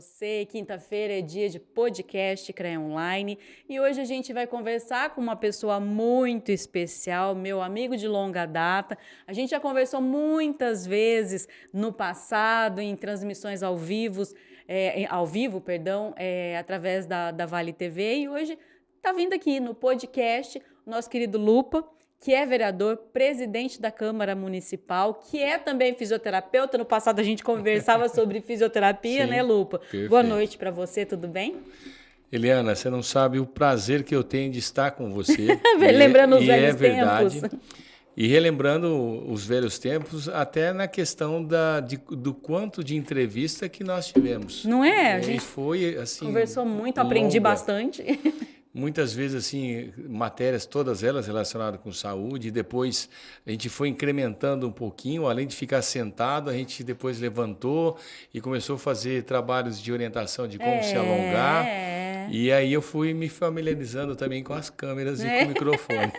você. Quinta-feira é dia de podcast CREA Online e hoje a gente vai conversar com uma pessoa muito especial, meu amigo de longa data. A gente já conversou muitas vezes no passado em transmissões ao vivo, através da Vale TV, e hoje está vindo aqui no podcast o nosso querido Lupa, que é vereador, presidente da Câmara Municipal, que é também fisioterapeuta. No passado a gente conversava sobre fisioterapia, Sim, né, Lupa? perfeito. Boa noite para você, tudo bem? Eliana, você não sabe o prazer que eu tenho de estar com você. Lembrando os velhos verdade. tempos. E relembrando os velhos tempos, até na questão do quanto de entrevista que nós tivemos. Não é? A gente foi, assim, conversou muito, aprendi longa. bastante. Muitas vezes, assim, matérias, todas elas relacionadas com saúde, e depois a gente foi incrementando um pouquinho, além de ficar sentado, a gente depois levantou e começou a fazer trabalhos de orientação de como se alongar. E aí eu fui me familiarizando também com as câmeras e com o microfone.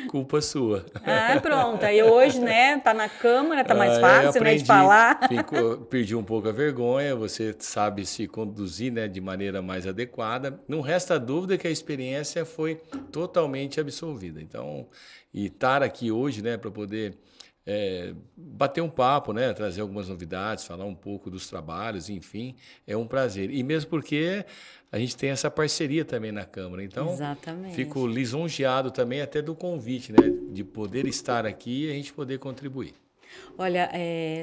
Culpa sua. Ah, pronto. Aí hoje, né, tá na câmera, tá mais fácil, né, de falar. Perdi um pouco a vergonha, você sabe se conduzir, né, de maneira mais adequada. Não resta dúvida que a experiência foi totalmente absolvida. Então, e estar aqui hoje, né, para poder bater um papo, né, trazer algumas novidades, falar um pouco dos trabalhos, enfim, é um prazer. E mesmo porque a gente tem essa parceria também na Câmara. Então, exatamente, fico lisonjeado também até do convite, né, de poder estar aqui e a gente poder contribuir. Olha,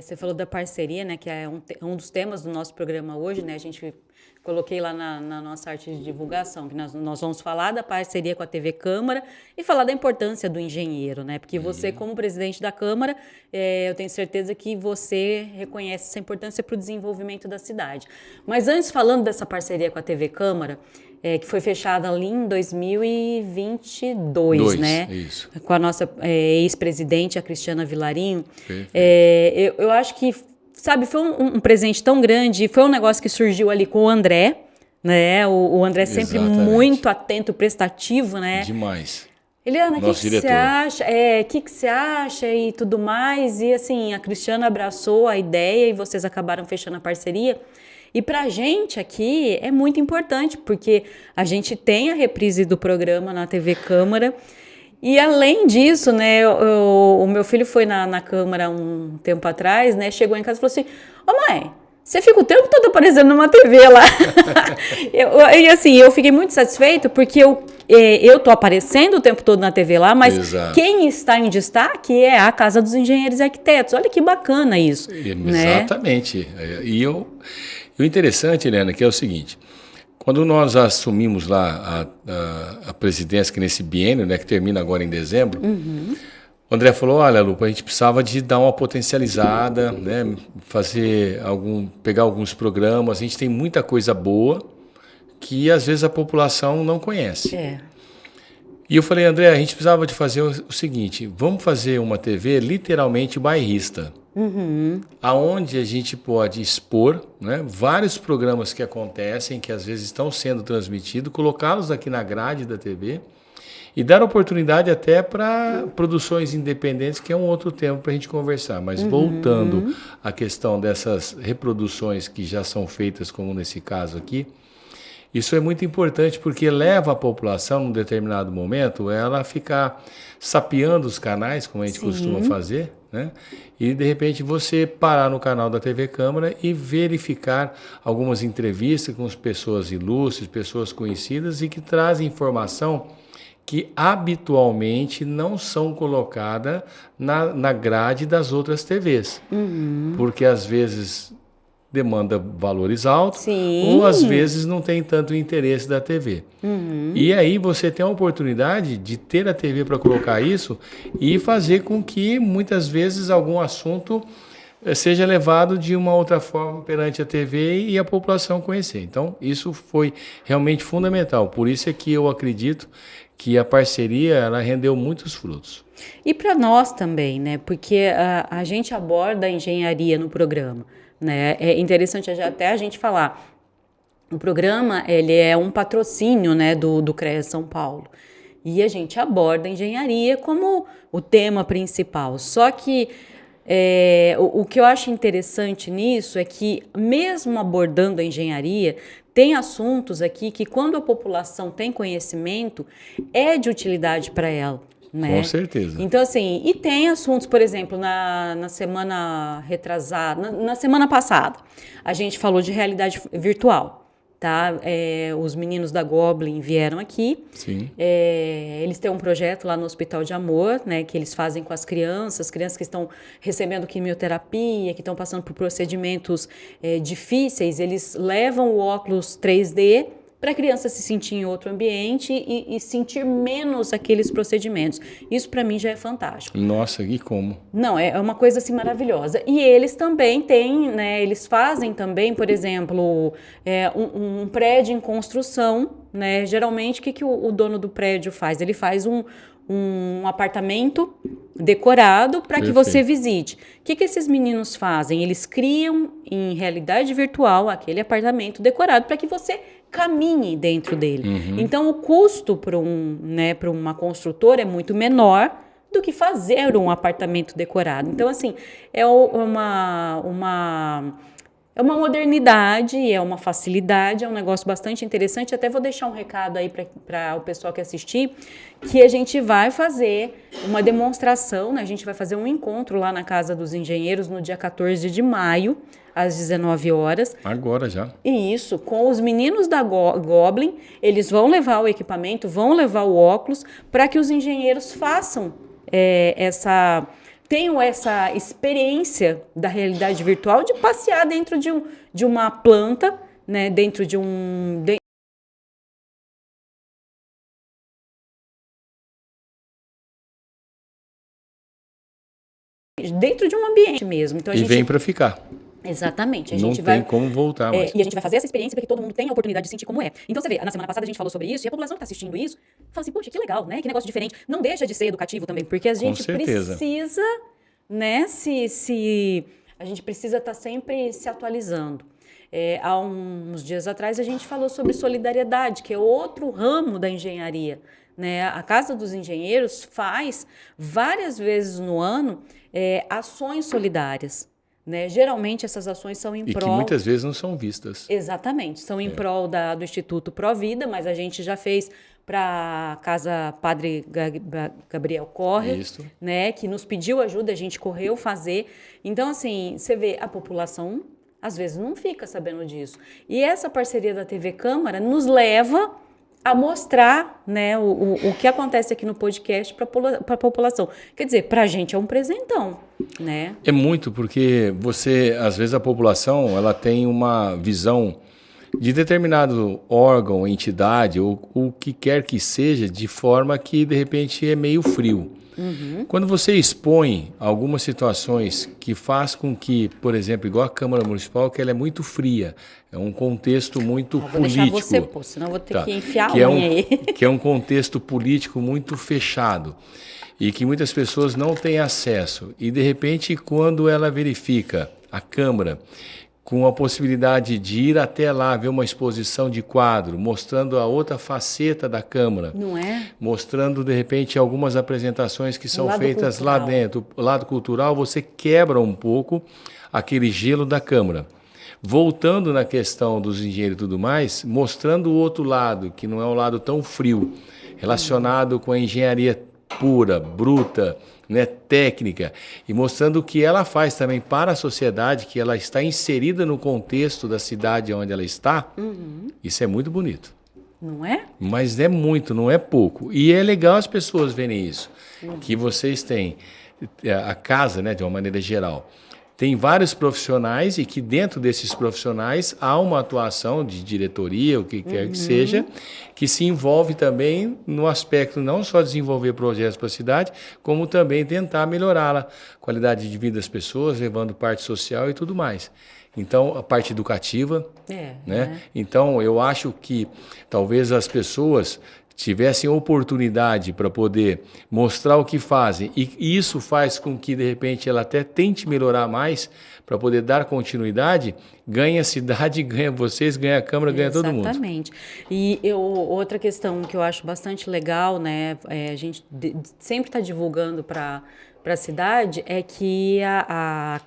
você falou da parceria, né, que é um dos temas do nosso programa hoje, né, a gente coloquei lá na nossa arte de divulgação, que nós vamos falar da parceria com a TV Câmara e falar da importância do engenheiro, né, porque você, como presidente da Câmara, eu tenho certeza que você reconhece essa importância para o desenvolvimento da cidade. Mas antes, falando dessa parceria com a TV Câmara, que foi fechada ali em 2022, né? Isso. Com a nossa ex-presidente, a Cristiana Vilarinho. Eu acho que, sabe, foi um presente tão grande, foi um negócio que surgiu ali com o André, né? O André sempre muito atento, prestativo, né? Demais. Eliana, o que você acha? O que você acha e tudo mais? E assim, a Cristiana abraçou a ideia e vocês acabaram fechando a parceria. E para a gente aqui é muito importante, porque a gente tem a reprise do programa na TV Câmara. E além disso, né, o meu filho foi na Câmara um tempo atrás, né, chegou em casa e falou assim: ô mãe, você fica o tempo todo aparecendo numa TV lá. E assim, eu fiquei muito satisfeito porque eu tô aparecendo o tempo todo na TV lá, mas quem está em destaque é a Casa dos Engenheiros e Arquitetos. Olha que bacana isso. Exatamente. Né? E o interessante, Helena, que é o seguinte: quando nós assumimos lá a presidência, que nesse biênio, né, que termina agora em dezembro, o André falou: olha, Lupa, a gente precisava de dar uma potencializada, né, pegar alguns programas, a gente tem muita coisa boa que às vezes a população não conhece. E eu falei: André, a gente precisava de fazer o seguinte, vamos fazer uma TV literalmente bairrista. Aonde a gente pode expor, né, vários programas que acontecem, que às vezes estão sendo transmitidos, colocá-los aqui na grade da TV e dar oportunidade até para produções independentes, que é um outro tema para a gente conversar. Mas voltando à questão dessas reproduções que já são feitas, como nesse caso aqui, isso é muito importante porque leva a população, num determinado momento, ela a ficar sapeando os canais, como a gente costuma fazer, né? E, de repente, você parar no canal da TV Câmara e verificar algumas entrevistas com pessoas ilustres, pessoas conhecidas e que trazem informação que habitualmente não são colocadas na grade das outras TVs. Porque, às vezes, demanda valores altos, ou às vezes não tem tanto interesse da TV. E aí você tem a oportunidade de ter a TV para colocar isso e fazer com que muitas vezes algum assunto seja levado de uma outra forma perante a TV e a população conhecer. Então, isso foi realmente fundamental. Por isso é que eu acredito que a parceria ela rendeu muitos frutos. E para nós também, né? Porque a gente aborda a engenharia no programa. Né? É interessante até a gente falar, o programa ele é um patrocínio, né, do CREA São Paulo, e a gente aborda a engenharia como o tema principal, só que O que eu acho interessante nisso é que, mesmo abordando a engenharia, tem assuntos aqui que, quando a população tem conhecimento, é de utilidade para ela. Né? Com certeza. Então, assim, e tem assuntos, por exemplo, na semana retrasada, na semana passada, a gente falou de realidade virtual. Tá? Os meninos da Goblin vieram aqui. Sim. Eles têm um projeto lá no Hospital de Amor, né, que eles fazem com as crianças que estão recebendo quimioterapia, que estão passando por procedimentos difíceis. Eles levam o óculos 3D para a criança se sentir em outro ambiente e sentir menos aqueles procedimentos. Isso para mim já é fantástico. Nossa, e como? Não, é uma coisa assim maravilhosa. E eles também têm, né, eles fazem também, por exemplo, um prédio em construção, né? Geralmente, o que o dono do prédio faz? Ele faz um apartamento decorado para que você visite. O que esses meninos fazem? Eles criam em realidade virtual aquele apartamento decorado para que você caminhe dentro dele. Uhum. Então, o custo para uma construtora é muito menor do que fazer um apartamento decorado. Então, assim, é uma modernidade, é uma facilidade, é um negócio bastante interessante. Até vou deixar um recado aí para o pessoal que assistir, que a gente vai fazer uma demonstração, né? A gente vai fazer um encontro lá na Casa dos Engenheiros no dia 14 de maio, às 19 horas. Agora já. E isso, com os meninos da Goblin, eles vão levar o equipamento, vão levar o óculos, para que os engenheiros façam tenham essa experiência da realidade virtual de passear dentro de uma planta, né, dentro de um ambiente mesmo. Então, vem para ficar. Exatamente. Não tem como voltar mais. E a gente vai fazer essa experiência para que todo mundo tenha a oportunidade de sentir como é. Então, você vê, na semana passada a gente falou sobre isso, e a população que está assistindo isso fala assim, poxa, que legal, né? Que negócio diferente. Não deixa de ser educativo também, porque a gente precisa, né, a gente precisa estar sempre se atualizando. Há uns dias atrás a gente falou sobre solidariedade, que é outro ramo da engenharia. Né? A Casa dos Engenheiros faz várias vezes no ano ações solidárias. Né? Geralmente essas ações são em prol... E que muitas vezes não são vistas. Exatamente, são em prol do Instituto Provida, mas a gente já fez para a Casa Padre Gabriel Corre, né? Que nos pediu ajuda, a gente correu fazer. Então, assim, você vê, a população às vezes não fica sabendo disso. E essa parceria da TV Câmara nos leva a mostrar, né, o que acontece aqui no podcast para a população. Quer dizer, para a gente é um presentão, né? É muito, porque às vezes a população, ela tem uma visão de determinado órgão, entidade, ou o que quer que seja, de forma que, de repente, é meio frio. Uhum. Quando você expõe algumas situações que faz com que, por exemplo, igual a Câmara Municipal, que ela é muito fria, é um contexto muito político. Vou deixar você pôr, senão eu vou ter que enfiar a unha aí. Que é um contexto político muito fechado e que muitas pessoas não têm acesso. E, de repente, quando ela verifica a Câmara com a possibilidade de ir até lá, ver uma exposição de quadro, mostrando a outra faceta da Câmara. Não é? Mostrando, de repente, algumas apresentações que são feitas lá dentro. O lado cultural, você quebra um pouco aquele gelo da Câmara. Voltando na questão dos engenheiros e tudo mais, mostrando o outro lado, que não é um lado tão frio, relacionado com a engenharia pura, bruta, né, técnica, e mostrando o que ela faz também para a sociedade, que ela está inserida no contexto da cidade onde ela está. Uhum. Isso é muito bonito. Não é? Mas é muito, não é pouco. E é legal as pessoas verem isso, que vocês têm a casa, né, de uma maneira geral, tem vários profissionais e que dentro desses profissionais há uma atuação de diretoria, o que quer que seja, que se envolve também no aspecto não só desenvolver projetos para a cidade, como também tentar melhorá-la, qualidade de vida das pessoas, levando parte social e tudo mais. Então, a parte educativa, né? Então, eu acho que talvez as pessoas tivessem oportunidade para poder mostrar o que fazem, e isso faz com que, de repente, ela até tente melhorar mais para poder dar continuidade, ganha a cidade, ganha vocês, ganha a Câmara, ganha todo mundo. Exatamente. E outra questão que eu acho bastante legal, né, a gente sempre está divulgando para para a cidade é que a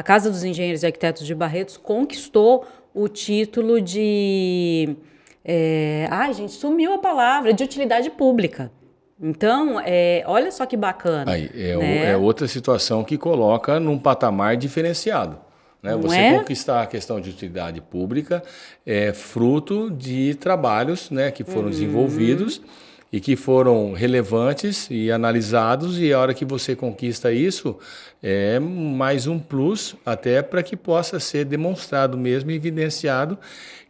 Casa dos Engenheiros e Arquitetos de Barretos conquistou o título de... ai, gente, sumiu a palavra, de utilidade pública. Então, olha só que bacana. Aí, né? é outra situação que coloca num patamar diferenciado. Né? Você conquistar a questão de utilidade pública é fruto de trabalhos, né, que foram desenvolvidos e que foram relevantes e analisados, e a hora que você conquista isso, é mais um plus até para que possa ser demonstrado mesmo e evidenciado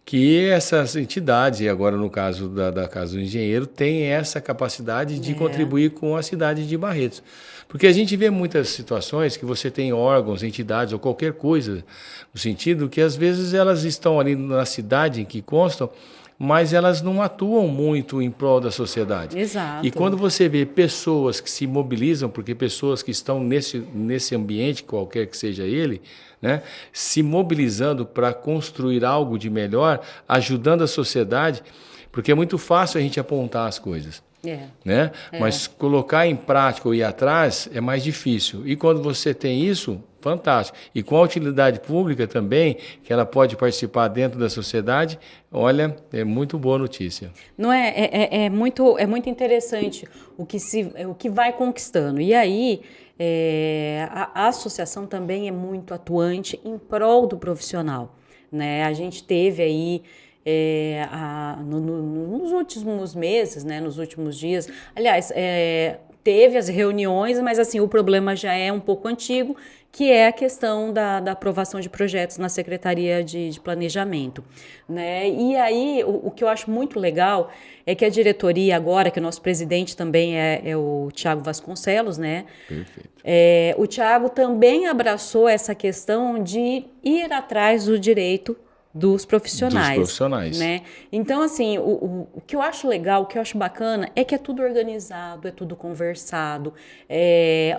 que essas entidades, e agora no caso da Casa do Engenheiro, têm essa capacidade de contribuir com a cidade de Barretos. Porque a gente vê muitas situações que você tem órgãos, entidades ou qualquer coisa, no sentido que às vezes elas estão ali na cidade em que constam, mas elas não atuam muito em prol da sociedade. Exato. E quando você vê pessoas que se mobilizam, porque pessoas que estão nesse ambiente, qualquer que seja ele, né, se mobilizando para construir algo de melhor, ajudando a sociedade, porque é muito fácil a gente apontar as coisas. Né? Mas colocar em prática ou ir atrás é mais difícil. E quando você tem isso, fantástico. E com a utilidade pública também, que ela pode participar dentro da sociedade, olha, é muito boa notícia. Não é muito interessante o que vai conquistando. E aí, a associação também é muito atuante em prol do profissional. Né? A gente teve aí nos últimos meses, né, nos últimos dias, aliás, teve as reuniões, mas assim, o problema já é um pouco antigo, que é a questão da aprovação de projetos na Secretaria de Planejamento. Né? E aí, o que eu acho muito legal é que a diretoria agora, que o nosso presidente também é o Tiago Vasconcelos, né? Perfeito. O Tiago também abraçou essa questão de ir atrás do direito dos profissionais. Né? Então, assim, o que eu acho legal, o que eu acho bacana é que é tudo organizado, é tudo conversado.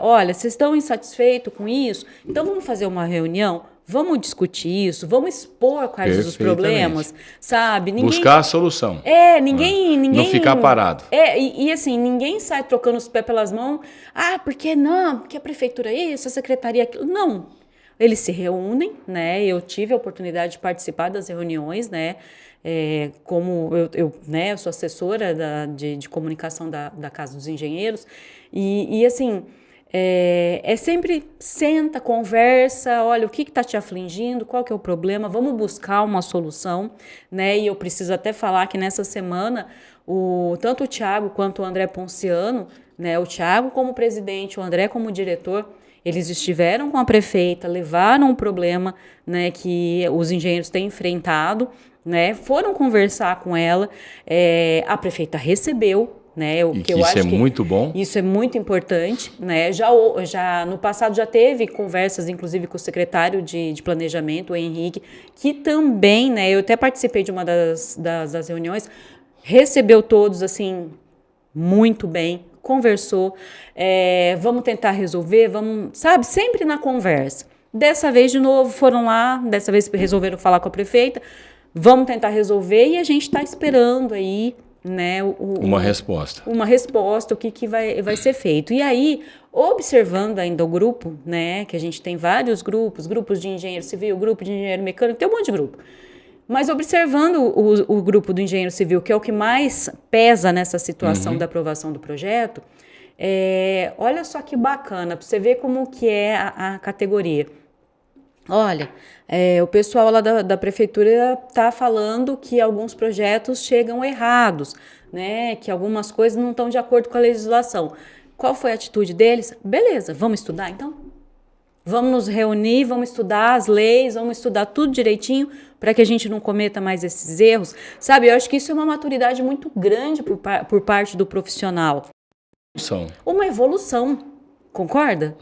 Olha, vocês estão insatisfeitos com isso? Então vamos fazer uma reunião? Vamos discutir isso? Vamos expor quais os problemas? Sabe? Buscar a solução. Ninguém... Não ficar parado. E assim, ninguém sai trocando os pés pelas mãos. Porque não, porque a prefeitura é isso, a secretaria é aquilo. Não. Eles se reúnem, né? Eu tive a oportunidade de participar das reuniões, né? Como eu sou assessora de comunicação da Casa dos Engenheiros, e assim, sempre senta, conversa, olha, o que está te afligindo, qual que é o problema, vamos buscar uma solução, né? E eu preciso até falar que nessa semana, tanto o Tiago quanto o André Ponciano, né? O Tiago como presidente, o André como diretor, eles estiveram com a prefeita, levaram o problema, né, que os engenheiros têm enfrentado, né, foram conversar com ela, a prefeita recebeu, né, Isso é muito bom. Isso é muito importante, né, já no passado já teve conversas, inclusive com o secretário de Planejamento, o Henrique, que também, né, eu até participei de uma das reuniões, recebeu todos, assim, muito bem, conversou, vamos tentar resolver, sabe, sempre na conversa. Dessa vez, de novo, foram lá, dessa vez resolveram falar com a prefeita, vamos tentar resolver e a gente está esperando aí, né, uma resposta. O que vai ser feito. E aí, observando ainda o grupo, né, que a gente tem vários grupos de engenheiro civil, grupo de engenheiro mecânico, tem um monte de grupo. Mas observando o grupo do engenheiro civil, que é o que mais pesa nessa situação da aprovação do projeto, olha só que bacana, para você ver como que é a categoria. Olha, o pessoal lá da prefeitura está falando que alguns projetos chegam errados, né? Que algumas coisas não estão de acordo com a legislação. Qual foi a atitude deles? Beleza, vamos estudar então? Vamos nos reunir, vamos estudar as leis, vamos estudar tudo direitinho para que a gente não cometa mais esses erros. Sabe, eu acho que isso é uma maturidade muito grande por parte do profissional. Uma evolução, concorda?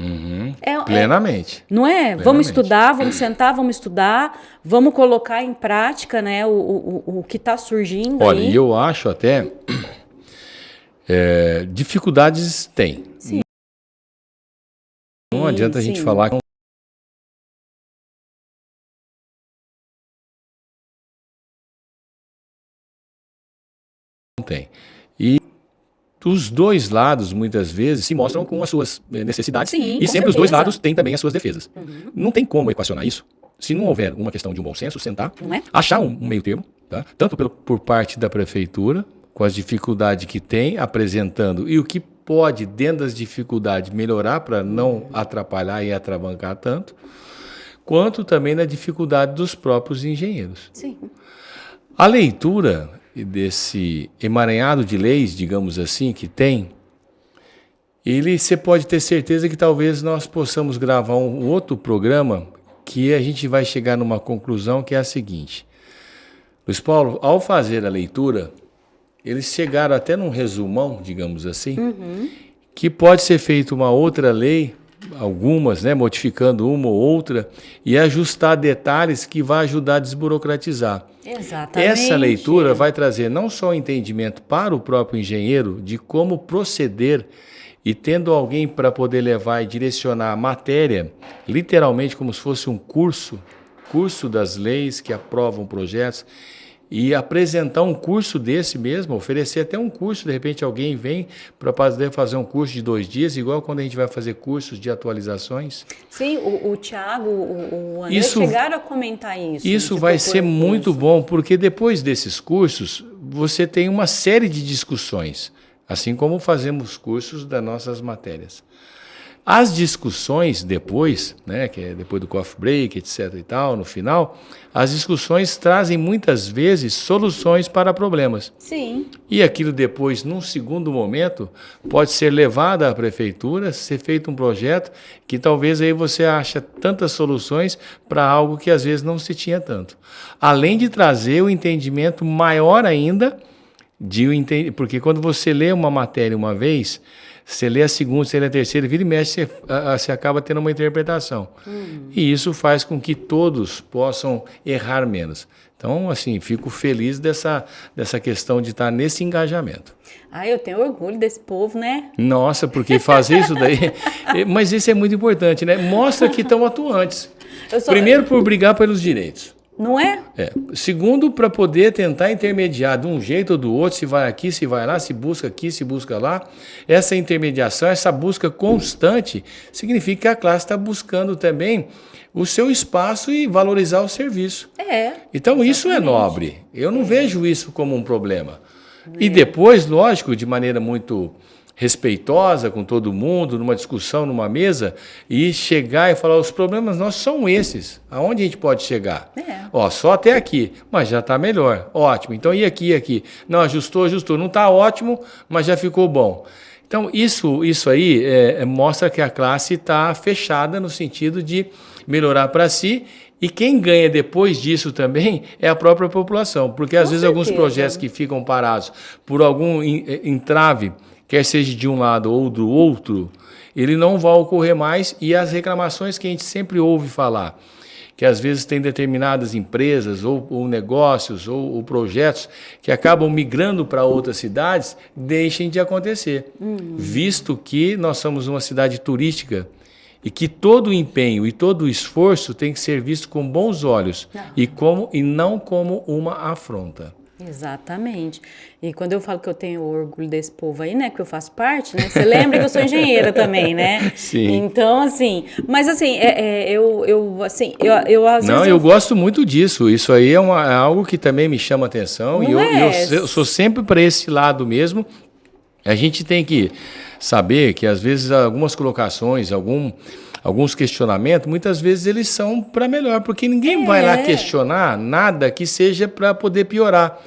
Plenamente. Não é? Plenamente. Vamos estudar, vamos sentar, vamos estudar, vamos colocar em prática, né, o que está surgindo. Olha, e eu acho até, dificuldades tem. Sim. Não adianta a gente falar que não tem. E os dois lados, muitas vezes, se mostram com as suas necessidades. Sim, e sempre certeza. os dois lados têm também as suas defesas. Não tem como equacionar isso. Se não houver uma questão de um bom senso, sentar, achar um meio termo, tá? Tanto por parte da prefeitura, com as dificuldades que tem, apresentando, e o que pode, dentro das dificuldades, melhorar para não atrapalhar e atravancar tanto, quanto também na dificuldade dos próprios engenheiros. Sim. A leitura desse emaranhado de leis, digamos assim, que tem, você pode ter certeza que talvez nós possamos gravar um outro programa que a gente vai chegar numa conclusão que é a seguinte. Luiz Paulo, ao fazer a leitura, eles chegaram até num resumão, digamos assim, que pode ser feita uma outra lei, algumas, né, modificando uma ou outra, e ajustar detalhes que vai ajudar a desburocratizar. Exatamente. Essa leitura vai trazer não só o entendimento para o próprio engenheiro de como proceder e tendo alguém para poder levar e direcionar a matéria, literalmente como se fosse um curso das leis que aprovam projetos, e apresentar um curso desse mesmo, oferecer até um curso, de repente alguém vem para poder fazer um curso de 2 dias, igual quando a gente vai fazer cursos de atualizações. Sim, o Thiago, o André chegaram a comentar isso. Isso vai ser muito bom, porque depois desses cursos, você tem uma série de discussões, assim como fazemos cursos das nossas matérias. As discussões depois, né, que é depois do coffee break, etc. e tal, no final, as discussões trazem muitas vezes soluções para problemas. Sim. E aquilo depois, num segundo momento, pode ser levado à prefeitura, ser feito um projeto que talvez aí você acha tantas soluções para algo que às vezes não se tinha tanto. Além de trazer o entendimento maior ainda, porque quando você lê uma matéria uma vez, você lê a segunda, você lê a terceira, vira e mexe, você acaba tendo uma interpretação. E isso faz com que todos possam errar menos. Então, assim, fico feliz dessa questão de estar nesse engajamento. Eu tenho orgulho desse povo, né? Nossa, porque fazer isso daí... Mas isso é muito importante, né? Mostra que estão atuantes. Primeiro, por brigar pelos direitos. Não é? Segundo, para poder tentar intermediar de um jeito ou do outro, se vai aqui, se vai lá, se busca aqui, se busca lá. Essa intermediação, essa busca constante, significa que a classe está buscando também o seu espaço e valorizar o serviço. Então, exatamente. Isso é nobre. Eu não vejo isso como um problema. E depois, lógico, de maneira muito respeitosa com todo mundo, numa discussão, numa mesa, e chegar e falar, os problemas nossos são esses. Aonde a gente pode chegar? Só até aqui, mas já está melhor. Ótimo. Então, e aqui, e aqui? Não, ajustou. Não está ótimo, mas já ficou bom. Então, isso aí mostra que a classe está fechada no sentido de melhorar para si. E quem ganha depois disso também é a própria população. Porque, às vezes, alguns projetos que ficam parados por algum entrave, quer seja de um lado ou do outro, ele não vai ocorrer mais. E as reclamações que a gente sempre ouve falar, que às vezes tem determinadas empresas ou negócios ou projetos que acabam migrando para outras cidades, deixem de acontecer. Visto que nós somos uma cidade turística e que todo o empenho e todo o esforço tem que ser visto com bons olhos e não como uma afronta. Exatamente. E quando eu falo que eu tenho orgulho desse povo aí, né, que eu faço parte, né, você lembra que eu sou engenheira também, né? Sim. Então, assim, mas assim, eu gosto muito disso. Isso aí é algo que também me chama atenção. E eu sou sempre para esse lado mesmo. A gente tem que saber que, às vezes, algumas colocações, alguns questionamentos, muitas vezes eles são para melhor, porque ninguém vai lá questionar nada que seja para poder piorar.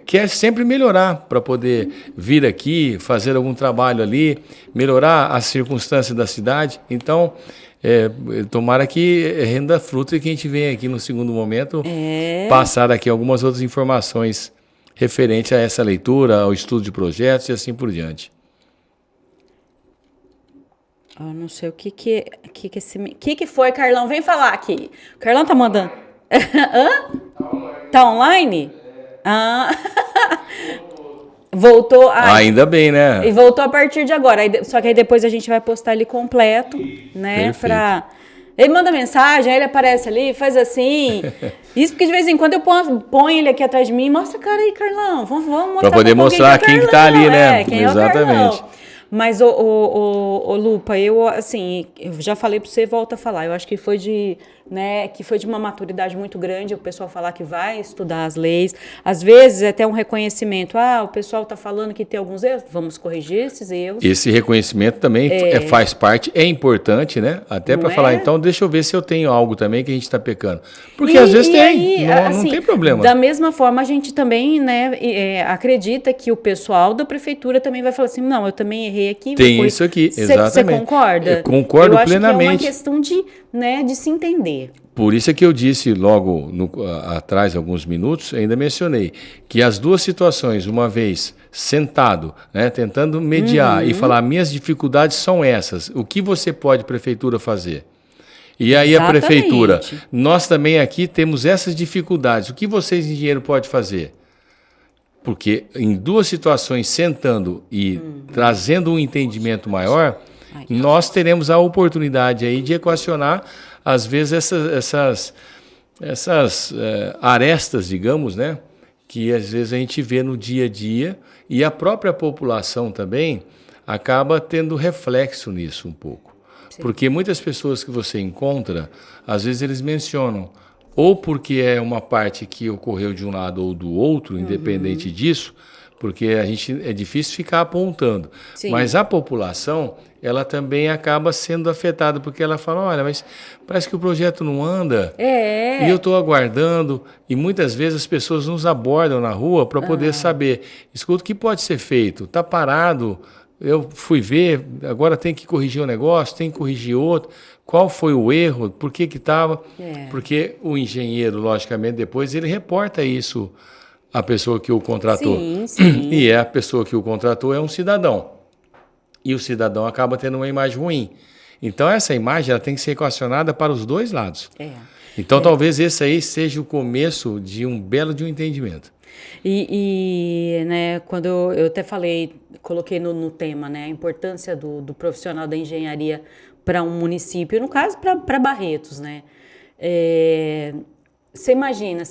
Quer sempre melhorar para poder vir aqui, fazer algum trabalho ali, melhorar as circunstâncias da cidade. Então, tomara que renda fruto e que a gente venha aqui no segundo momento passar aqui algumas outras informações referentes a essa leitura, ao estudo de projetos e assim por diante. Eu não sei o que foi, Carlão? Vem falar aqui. O Carlão tá mandando. Tá online? Voltou. Ainda bem, né? E voltou a partir de agora. Só que aí depois a gente vai postar ele completo, né? Ele manda mensagem, aí ele aparece ali, faz assim. Isso porque de vez em quando eu ponho ele aqui atrás de mim e mostra, cara aí, Carlão, vamos mostrar. Para poder mostrar quem que tá ali, né? Quem Exatamente. É o Carlão. Mas, Lupa, eu já falei para você, volto a falar, eu acho que foi de uma maturidade muito grande o pessoal falar que vai estudar as leis, às vezes é até um reconhecimento, o pessoal está falando que tem alguns erros, vamos corrigir esses erros. Esse reconhecimento também faz parte, é importante, né? Até para falar, então, deixa eu ver se eu tenho algo também que a gente está pecando. Porque às vezes tem, não tem problema. Da mesma forma, a gente também, acredita que o pessoal da prefeitura também vai falar assim, não, eu também errei aqui. Tem isso aqui, exatamente. Você concorda? Eu concordo plenamente. Eu acho que é uma questão de se entender. Por isso é que eu disse logo atrás, alguns minutos, ainda mencionei, que as duas situações, uma vez sentado, né, tentando mediar e falar, minhas dificuldades são essas, o que você pode, prefeitura, fazer? E aí Exatamente. A prefeitura, nós também aqui temos essas dificuldades, o que vocês, engenheiro, podem fazer? Porque em duas situações, sentando e trazendo um entendimento maior, nós teremos a oportunidade aí de equacionar, às vezes, essas arestas, digamos, né, que às vezes a gente vê no dia a dia, e a própria população também acaba tendo reflexo nisso um pouco. Sim. Porque muitas pessoas que você encontra, às vezes eles mencionam, ou porque é uma parte que ocorreu de um lado ou do outro, independente disso, porque é difícil ficar apontando. Sim. Mas a população, ela também acaba sendo afetada, porque ela fala, olha, mas parece que o projeto não anda, e eu estou aguardando, e muitas vezes as pessoas nos abordam na rua para poder saber, escuta, o que pode ser feito? Está parado, eu fui ver, agora tem que corrigir um negócio, tem que corrigir outro, qual foi o erro, por que estava? Porque o engenheiro, logicamente, depois ele reporta isso a pessoa que o contratou. Sim. E a pessoa que o contratou é um cidadão. E o cidadão acaba tendo uma imagem ruim. Então, essa imagem ela tem que ser equacionada para os dois lados. Então, talvez esse aí seja o começo de um belo de um entendimento. Né, quando eu até coloquei no tema, né, a importância do profissional da engenharia para um município, no caso, para Barretos, né? Você imagina,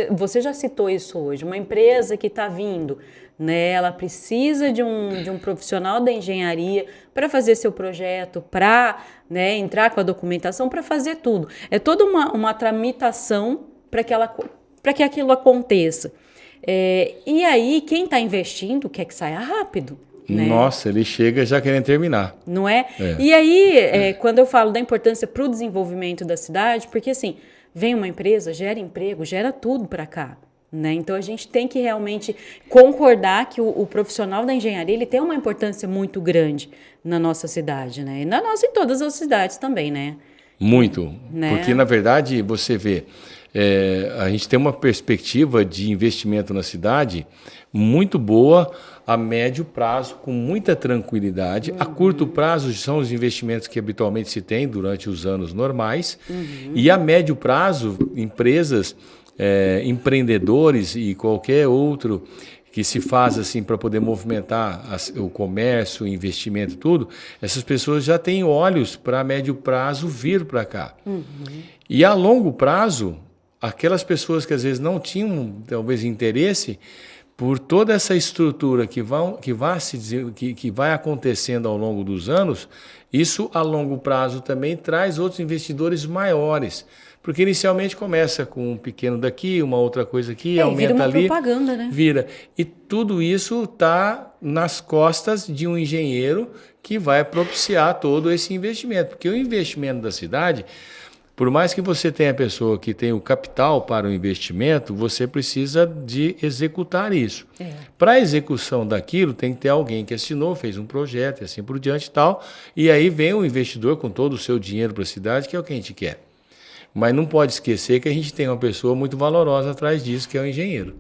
você já citou isso hoje, uma empresa que está vindo, né, ela precisa de um profissional da engenharia para fazer seu projeto, para, né, entrar com a documentação, para fazer tudo. É toda uma tramitação para que aquilo aconteça. E aí, quem está investindo quer que saia rápido. Né? Nossa, ele chega já querendo terminar. Não é? E aí, quando eu falo da importância para o desenvolvimento da cidade, porque assim, vem uma empresa, gera emprego, gera tudo para cá. Né? Então, a gente tem que realmente concordar que o profissional da engenharia ele tem uma importância muito grande na nossa cidade, né? E em todas as cidades também, né? Muito, né? Porque, na verdade, você vê, a gente tem uma perspectiva de investimento na cidade muito boa a médio prazo, com muita tranquilidade. A curto prazo são os investimentos que habitualmente se tem durante os anos normais. E a médio prazo, empresas, empreendedores e qualquer outro que se faz assim para poder movimentar o comércio, o investimento, tudo, essas pessoas já têm olhos para a médio prazo vir para cá. E a longo prazo, aquelas pessoas que às vezes não tinham talvez interesse, por toda essa estrutura que vai acontecendo ao longo dos anos, isso a longo prazo também traz outros investidores maiores. Porque inicialmente começa com um pequeno daqui, uma outra coisa aqui, aumenta vira uma ali. Propaganda, né? Vira. E tudo isso está nas costas de um engenheiro que vai propiciar todo esse investimento. Porque o investimento da cidade, por mais que você tenha a pessoa que tem o capital para o investimento, você precisa de executar isso. Para a execução daquilo, tem que ter alguém que assinou, fez um projeto e assim por diante e tal. E aí vem o investidor com todo o seu dinheiro para a cidade, que é o que a gente quer. Mas não pode esquecer que a gente tem uma pessoa muito valorosa atrás disso, que é o engenheiro.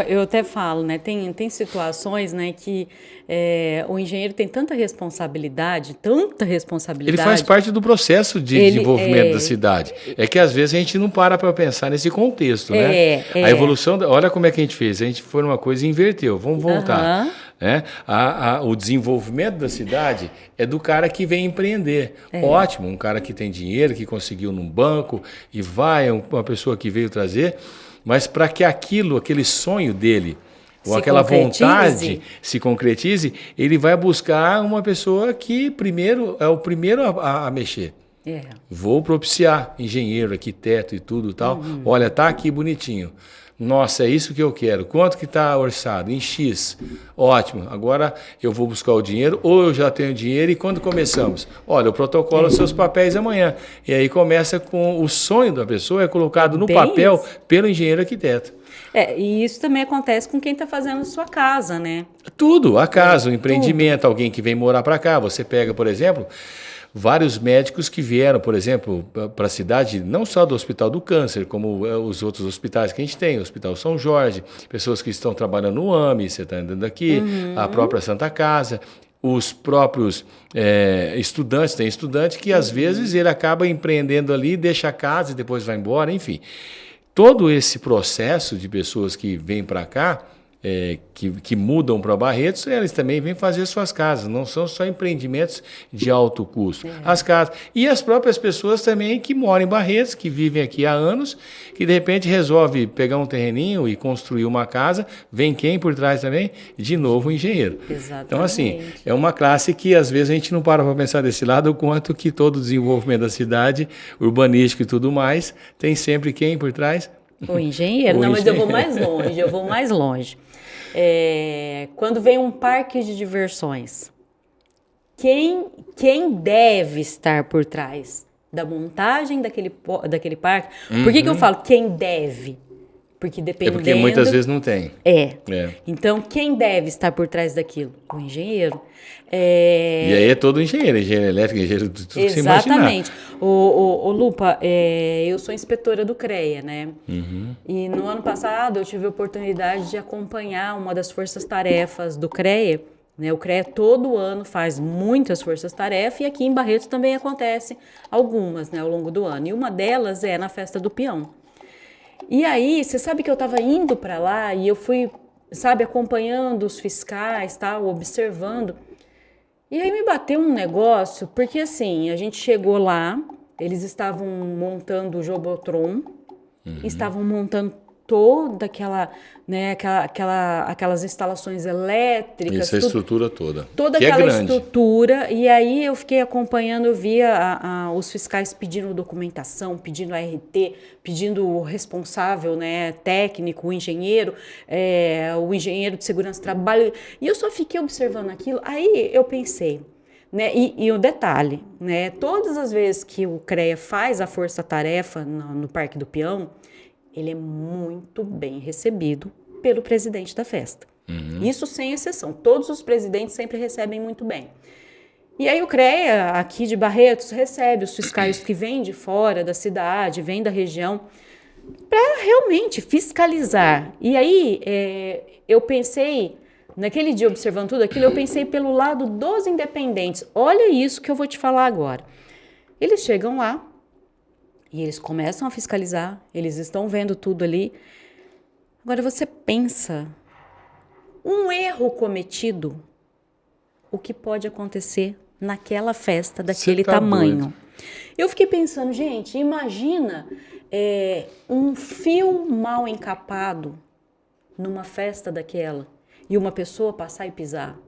Eu até falo, né? Tem situações, né, que o engenheiro tem tanta responsabilidade. Ele faz parte do processo de desenvolvimento da cidade. É que às vezes a gente não para pensar nesse contexto, né? A evolução, olha como é que a gente fez. A gente foi numa coisa e inverteu. Vamos voltar. né? O desenvolvimento da cidade é do cara que vem empreender. Ótimo, um cara que tem dinheiro, que conseguiu num banco e vai, uma pessoa que veio trazer, mas para que aquele sonho dele, ou aquela vontade se concretize, ele vai buscar uma pessoa que é o primeiro a mexer. Vou propiciar engenheiro, arquiteto e tudo e tal. Olha, tá aqui bonitinho. Nossa, é isso que eu quero. Quanto que está orçado? Em X. Ótimo. Agora eu vou buscar o dinheiro, ou eu já tenho dinheiro, e quando começamos? Olha, o protocolo, os seus papéis amanhã. E aí começa com o sonho da pessoa, é colocado no papel pelo engenheiro arquiteto. E isso também acontece com quem está fazendo sua casa, né? Tudo, a casa, o empreendimento, alguém que vem morar para cá. Você pega, por exemplo, vários médicos que vieram, por exemplo, para a cidade, não só do Hospital do Câncer, como os outros hospitais que a gente tem, o Hospital São Jorge, pessoas que estão trabalhando no AME, você está andando aqui, a própria Santa Casa, os próprios estudantes, tem estudante que às vezes ele acaba empreendendo ali, deixa a casa e depois vai embora, enfim. Todo esse processo de pessoas que vêm para cá, que mudam para Barretos, eles também vêm fazer suas casas, não são só empreendimentos de alto custo. As casas. E as próprias pessoas também que moram em Barretos, que vivem aqui há anos, que de repente resolve pegar um terreninho e construir uma casa, vem quem por trás também? De novo o engenheiro. Exatamente. Então, assim, é uma classe que às vezes a gente não para pensar desse lado, o quanto que todo o desenvolvimento da cidade, urbanístico e tudo mais, tem sempre quem por trás? O engenheiro. Não, mas eu vou mais longe. Quando vem um parque de diversões, quem deve estar por trás da montagem daquele parque? Por que eu falo quem deve? Porque dependendo... porque muitas vezes não tem. Então, quem deve estar por trás daquilo? O engenheiro. E aí é todo engenheiro elétrico, engenheiro de tudo que você imaginar. Exatamente. O Lupa, eu sou inspetora do CREA, né? E no ano passado eu tive a oportunidade de acompanhar uma das forças-tarefas do CREA. Né? O CREA todo ano faz muitas forças-tarefas e aqui em Barretos também acontece algumas, né, ao longo do ano. E uma delas é na Festa do Peão. E aí, você sabe que eu estava indo para lá e eu fui, sabe, acompanhando os fiscais, tal, observando. E aí me bateu um negócio, porque assim, a gente chegou lá, eles estavam montando o Jobotron, estavam montando toda aquelas instalações elétricas. Essa estrutura toda. Toda aquela estrutura. E aí eu fiquei acompanhando, eu via os fiscais pedindo documentação, pedindo ART, pedindo o responsável, né, técnico, o engenheiro de segurança do trabalho. E eu só fiquei observando aquilo. Aí eu pensei, né, e o detalhe, né, todas as vezes que o CREA faz a força-tarefa no Parque do Peão, ele é muito bem recebido pelo presidente da festa. Isso sem exceção. Todos os presidentes sempre recebem muito bem. E aí o CREA, aqui de Barretos, recebe os fiscais que vêm de fora da cidade, vêm da região, para realmente fiscalizar. E aí eu pensei, naquele dia observando tudo aquilo, eu pensei pelo lado dos independentes. Olha isso que eu vou te falar agora. Eles chegam lá, e eles começam a fiscalizar, eles estão vendo tudo ali. Agora você pensa, um erro cometido, o que pode acontecer naquela festa daquele tamanho? Doido. Eu fiquei pensando, gente, imagina um fio mal encapado numa festa daquela e uma pessoa passar e pisar.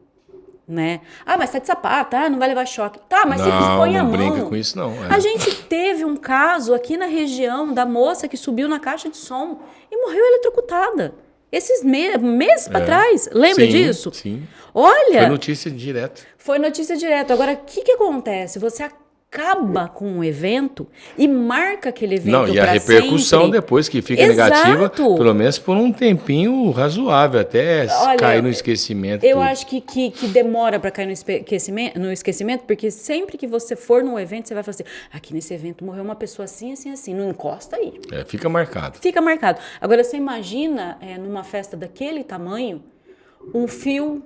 Né? Mas tá de sapato, não vai levar choque. Tá, mas você expõe a mão. Não brinca com isso, não. A gente teve um caso aqui na região da moça que subiu na caixa de som e morreu eletrocutada. Esses meses para trás. Lembra disso? Sim. Olha. Foi notícia direta. Agora, o que acontece? Você acaba com um evento e marca aquele evento para sempre. E a repercussão depois que fica negativa, pelo menos por um tempinho razoável, até cair no esquecimento. Eu acho que demora para cair no esquecimento, porque sempre que você for num evento, você vai falar assim, aqui nesse evento morreu uma pessoa assim, assim, assim, não encosta aí. Fica marcado. Fica marcado. Agora, você imagina, numa festa daquele tamanho, um fio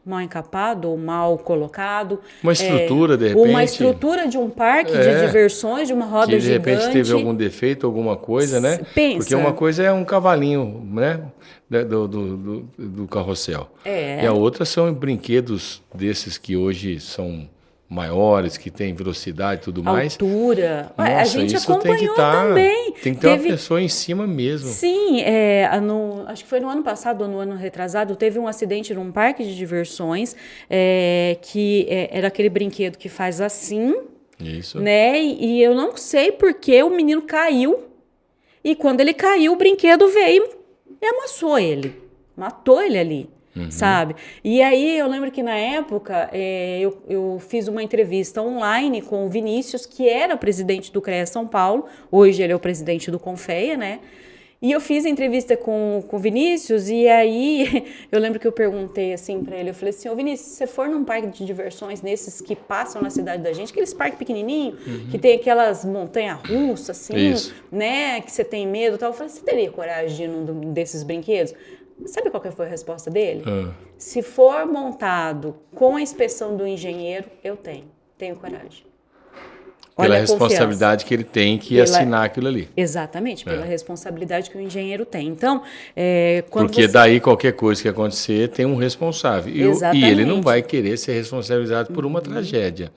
mal encapado ou mal colocado. Uma estrutura, de repente. Uma estrutura de um parque de diversões, de uma roda que de gigante. repente teve algum defeito, alguma coisa, né? Pensa. Porque uma coisa é um cavalinho, né? Do carrossel. E a outra são brinquedos desses que hoje são maiores, que tem velocidade e tudo mais. Altura. Nossa, a gente isso acompanhou também. Tem que ter uma pessoa em cima mesmo. Sim, acho que foi no ano passado ou no ano retrasado, teve um acidente num parque de diversões, que era aquele brinquedo que faz assim, isso, né? E eu não sei porque o menino caiu, e quando ele caiu, o brinquedo veio e amassou ele, matou ele ali. Sabe? E aí eu lembro que na época eu fiz uma entrevista online com o Vinícius, que era presidente do CREA São Paulo, hoje ele é o presidente do Confeia, né? E eu fiz a entrevista com o Vinícius, e aí eu lembro que eu perguntei assim para ele, eu falei assim, ô Vinícius, se você for num parque de diversões desses que passam na cidade da gente, aqueles parques pequenininhos, que tem aquelas montanhas-russas assim, né, que você tem medo e tal, eu falei, você teria coragem de ir num desses brinquedos? Sabe qual que foi a resposta dele? Se for montado com a inspeção do engenheiro, eu tenho coragem. Pela responsabilidade que ele tem que assinar aquilo ali. Exatamente, pela responsabilidade que o engenheiro tem. Então, porque daí qualquer coisa que acontecer tem um responsável. E ele não vai querer ser responsabilizado por uma tragédia.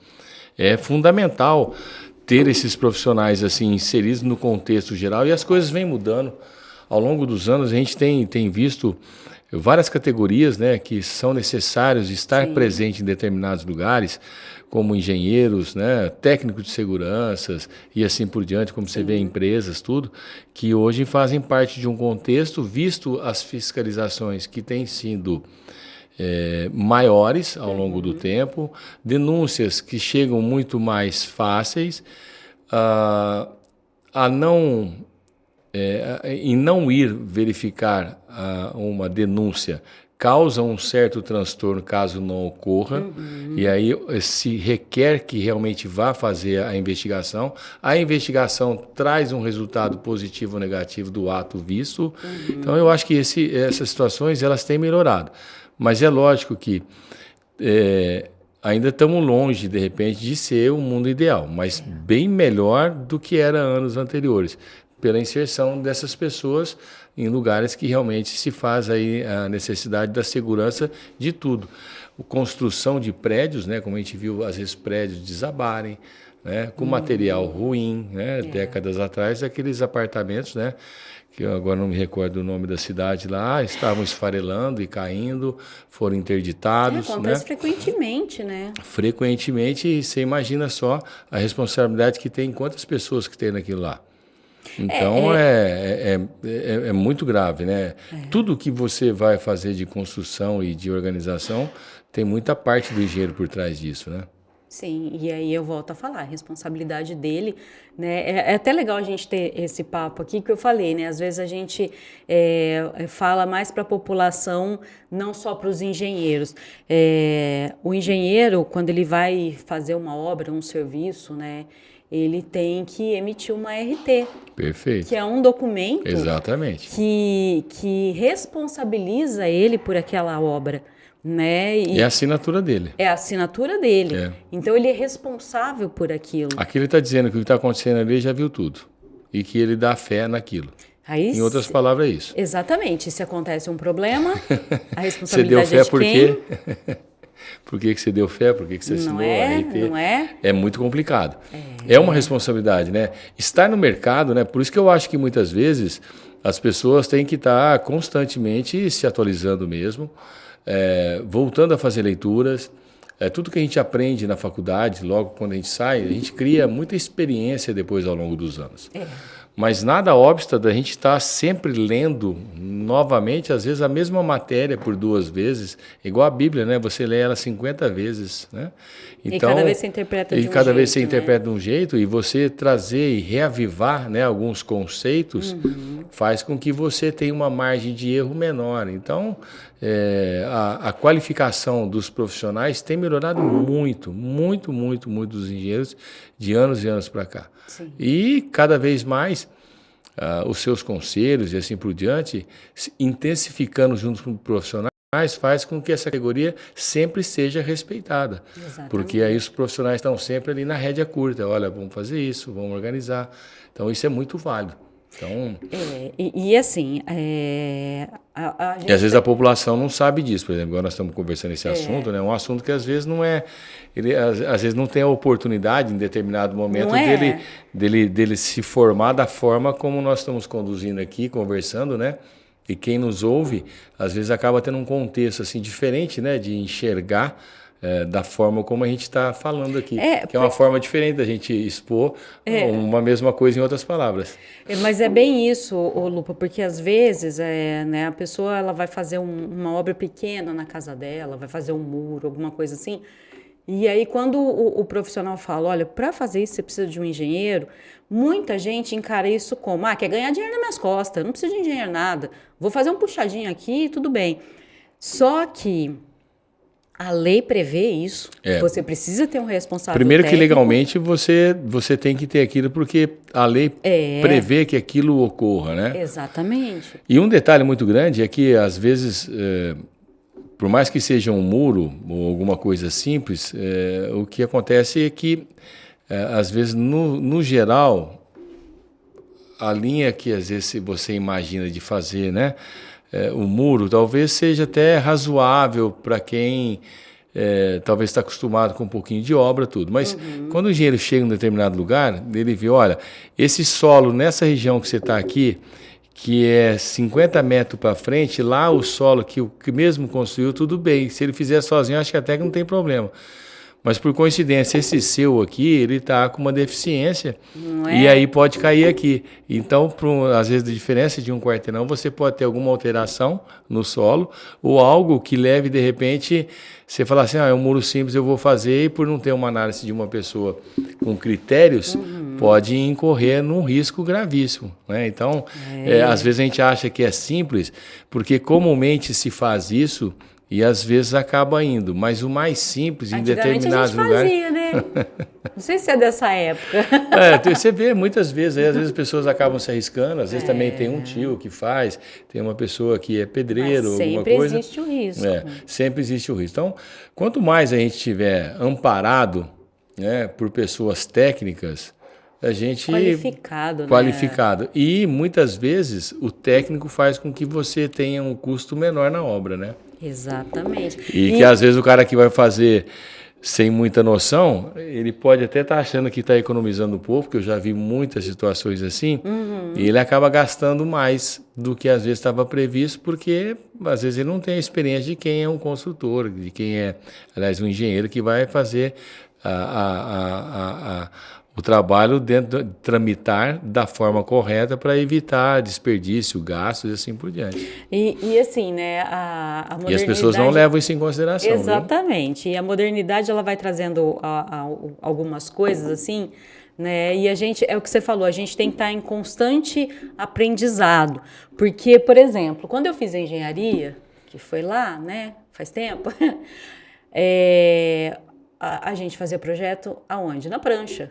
É fundamental ter esses profissionais assim inseridos no contexto geral, e as coisas vêm mudando. Ao longo dos anos, a gente tem visto várias categorias, né, que são necessários estar presente em determinados lugares, como engenheiros, né, técnicos de seguranças e assim por diante, como você vê em empresas, tudo, que hoje fazem parte de um contexto, visto as fiscalizações que têm sido maiores ao longo do tempo, denúncias que chegam muito mais fáceis, em não ir verificar uma denúncia causa um certo transtorno caso não ocorra, e aí se requer que realmente vá fazer a investigação traz um resultado positivo ou negativo do ato visto. Então eu acho que essas situações elas têm melhorado, mas é lógico que ainda estamos longe de repente de ser o mundo ideal, mas bem melhor do que era anos anteriores, pela inserção dessas pessoas em lugares que realmente se faz aí a necessidade da segurança de tudo. A construção de prédios, né, como a gente viu, às vezes prédios desabarem, né, com material ruim, né, décadas atrás, aqueles apartamentos, né, que eu agora não me recordo o nome da cidade lá, estavam esfarelando e caindo, foram interditados. Acontece frequentemente, né? Frequentemente, e você imagina só a responsabilidade que tem, quantas pessoas que tem naquilo lá. Então é muito grave, né? Tudo que você vai fazer de construção e de organização tem muita parte do engenheiro por trás disso, né? Sim, e aí eu volto a falar, a responsabilidade dele, né? É até legal a gente ter esse papo aqui que eu falei, né? Às vezes a gente fala mais para a população, não só para os engenheiros. O engenheiro, quando ele vai fazer uma obra, um serviço, né? Ele tem que emitir uma RT. Perfeito. Que é um documento exatamente que responsabiliza ele por aquela obra. Né? É a assinatura dele. É a assinatura dele. Então ele é responsável por aquilo. Aqui ele está dizendo que o que está acontecendo ali já viu tudo. E que ele dá fé naquilo. Aí, em outras palavras, é isso. Exatamente. Se acontece um problema, a responsabilidade você deu fé por quem? Por que você deu fé? Por que você assinou a RT? Não é? É muito complicado. É uma responsabilidade, né? Estar no mercado, né? Por isso que eu acho que muitas vezes as pessoas têm que estar constantemente se atualizando mesmo, voltando a fazer leituras. Tudo que a gente aprende na faculdade, logo quando a gente sai, a gente cria muita experiência depois ao longo dos anos. Mas nada obsta da gente estar sempre lendo novamente, às vezes, a mesma matéria por 2 vezes, igual a Bíblia, né? Você lê ela 50 vezes, né? Então, e cada vez você interpreta de um jeito. E cada vez você interpreta de um jeito, e você trazer e reavivar, né, alguns conceitos faz com que você tenha uma margem de erro menor. Então, a qualificação dos profissionais tem melhorado muito dos engenheiros de anos e anos para cá. Sim. E cada vez mais os seus conselhos e assim por diante, intensificando junto com o profissional. faz com que essa categoria sempre seja respeitada. Exatamente. Porque aí os profissionais estão sempre ali na rédea curta. Olha, vamos fazer isso, vamos organizar. Então, isso é muito válido. Então, assim, a gente... E às vezes a população não sabe disso. Por exemplo, agora nós estamos conversando esse assunto, né? Um assunto que às vezes não é... às vezes não tem a oportunidade em determinado momento dele se formar da forma como nós estamos conduzindo aqui, conversando, né? E quem nos ouve, às vezes acaba tendo um contexto assim, diferente, né? De enxergar da forma como a gente está falando aqui. Que é uma forma diferente da gente expor uma mesma coisa em outras palavras. Mas é bem isso, Lupa, porque às vezes né, a pessoa ela vai fazer uma obra pequena na casa dela, vai fazer um muro, alguma coisa assim. E aí quando o profissional fala, olha, para fazer isso você precisa de um engenheiro, muita gente encara isso como, quer ganhar dinheiro nas minhas costas, não precisa de engenheiro nada, vou fazer um puxadinho aqui, tudo bem. Só que a lei prevê isso. Você precisa ter um responsável Primeiro técnico. que legalmente você tem que ter aquilo porque a lei prevê que aquilo ocorra, né? Exatamente. E um detalhe muito grande é que às vezes, por mais que seja um muro ou alguma coisa simples, o que acontece é que às vezes no geral a linha que às vezes você imagina de fazer, né? O muro talvez seja até razoável para quem talvez está acostumado com um pouquinho de obra, tudo. Mas quando o engenheiro chega em um determinado lugar, ele vê, olha, esse solo nessa região que você está aqui, que é 50 metros para frente, lá o solo que mesmo construiu, tudo bem. Se ele fizer sozinho, acho que até que não tem problema. Mas por coincidência, esse seu aqui, ele está com uma deficiência e aí pode cair aqui. Então, às vezes, a diferença de um quarteirão, você pode ter alguma alteração no solo ou algo que leve, de repente, você falar assim, é um muro simples, eu vou fazer, e por não ter uma análise de uma pessoa com critérios, pode incorrer num risco gravíssimo, né? Então, às vezes a gente acha que é simples, porque comumente se faz isso, e às vezes acaba indo, mas o mais simples em determinados lugares... Fazia, né? Não sei se é dessa época. Você vê muitas vezes, às vezes as pessoas acabam se arriscando, às vezes também tem um tio que faz, tem uma pessoa que é pedreiro, mas alguma coisa. Sempre existe o risco. Sempre existe o risco. Então, quanto mais a gente estiver amparado, né, por pessoas técnicas, a gente... Qualificado. Né? E muitas vezes o técnico faz com que você tenha um custo menor na obra, né? Exatamente. E que às vezes o cara que vai fazer sem muita noção, ele pode até estar achando que está economizando um pouco, porque eu já vi muitas situações assim, e ele acaba gastando mais do que às vezes estava previsto, porque às vezes ele não tem a experiência de quem é um construtor, de quem é, aliás, um engenheiro que vai fazer o trabalho dentro de tramitar da forma correta para evitar desperdício, gastos e assim por diante. E assim, né, a modernidade... E as pessoas não levam isso em consideração. Exatamente. Viu? E a modernidade, ela vai trazendo algumas coisas assim, né? E a gente, é o que você falou, a gente tem que estar em constante aprendizado. Porque, por exemplo, quando eu fiz a engenharia, que foi lá, né, faz tempo, a gente fazia projeto aonde? Na prancha.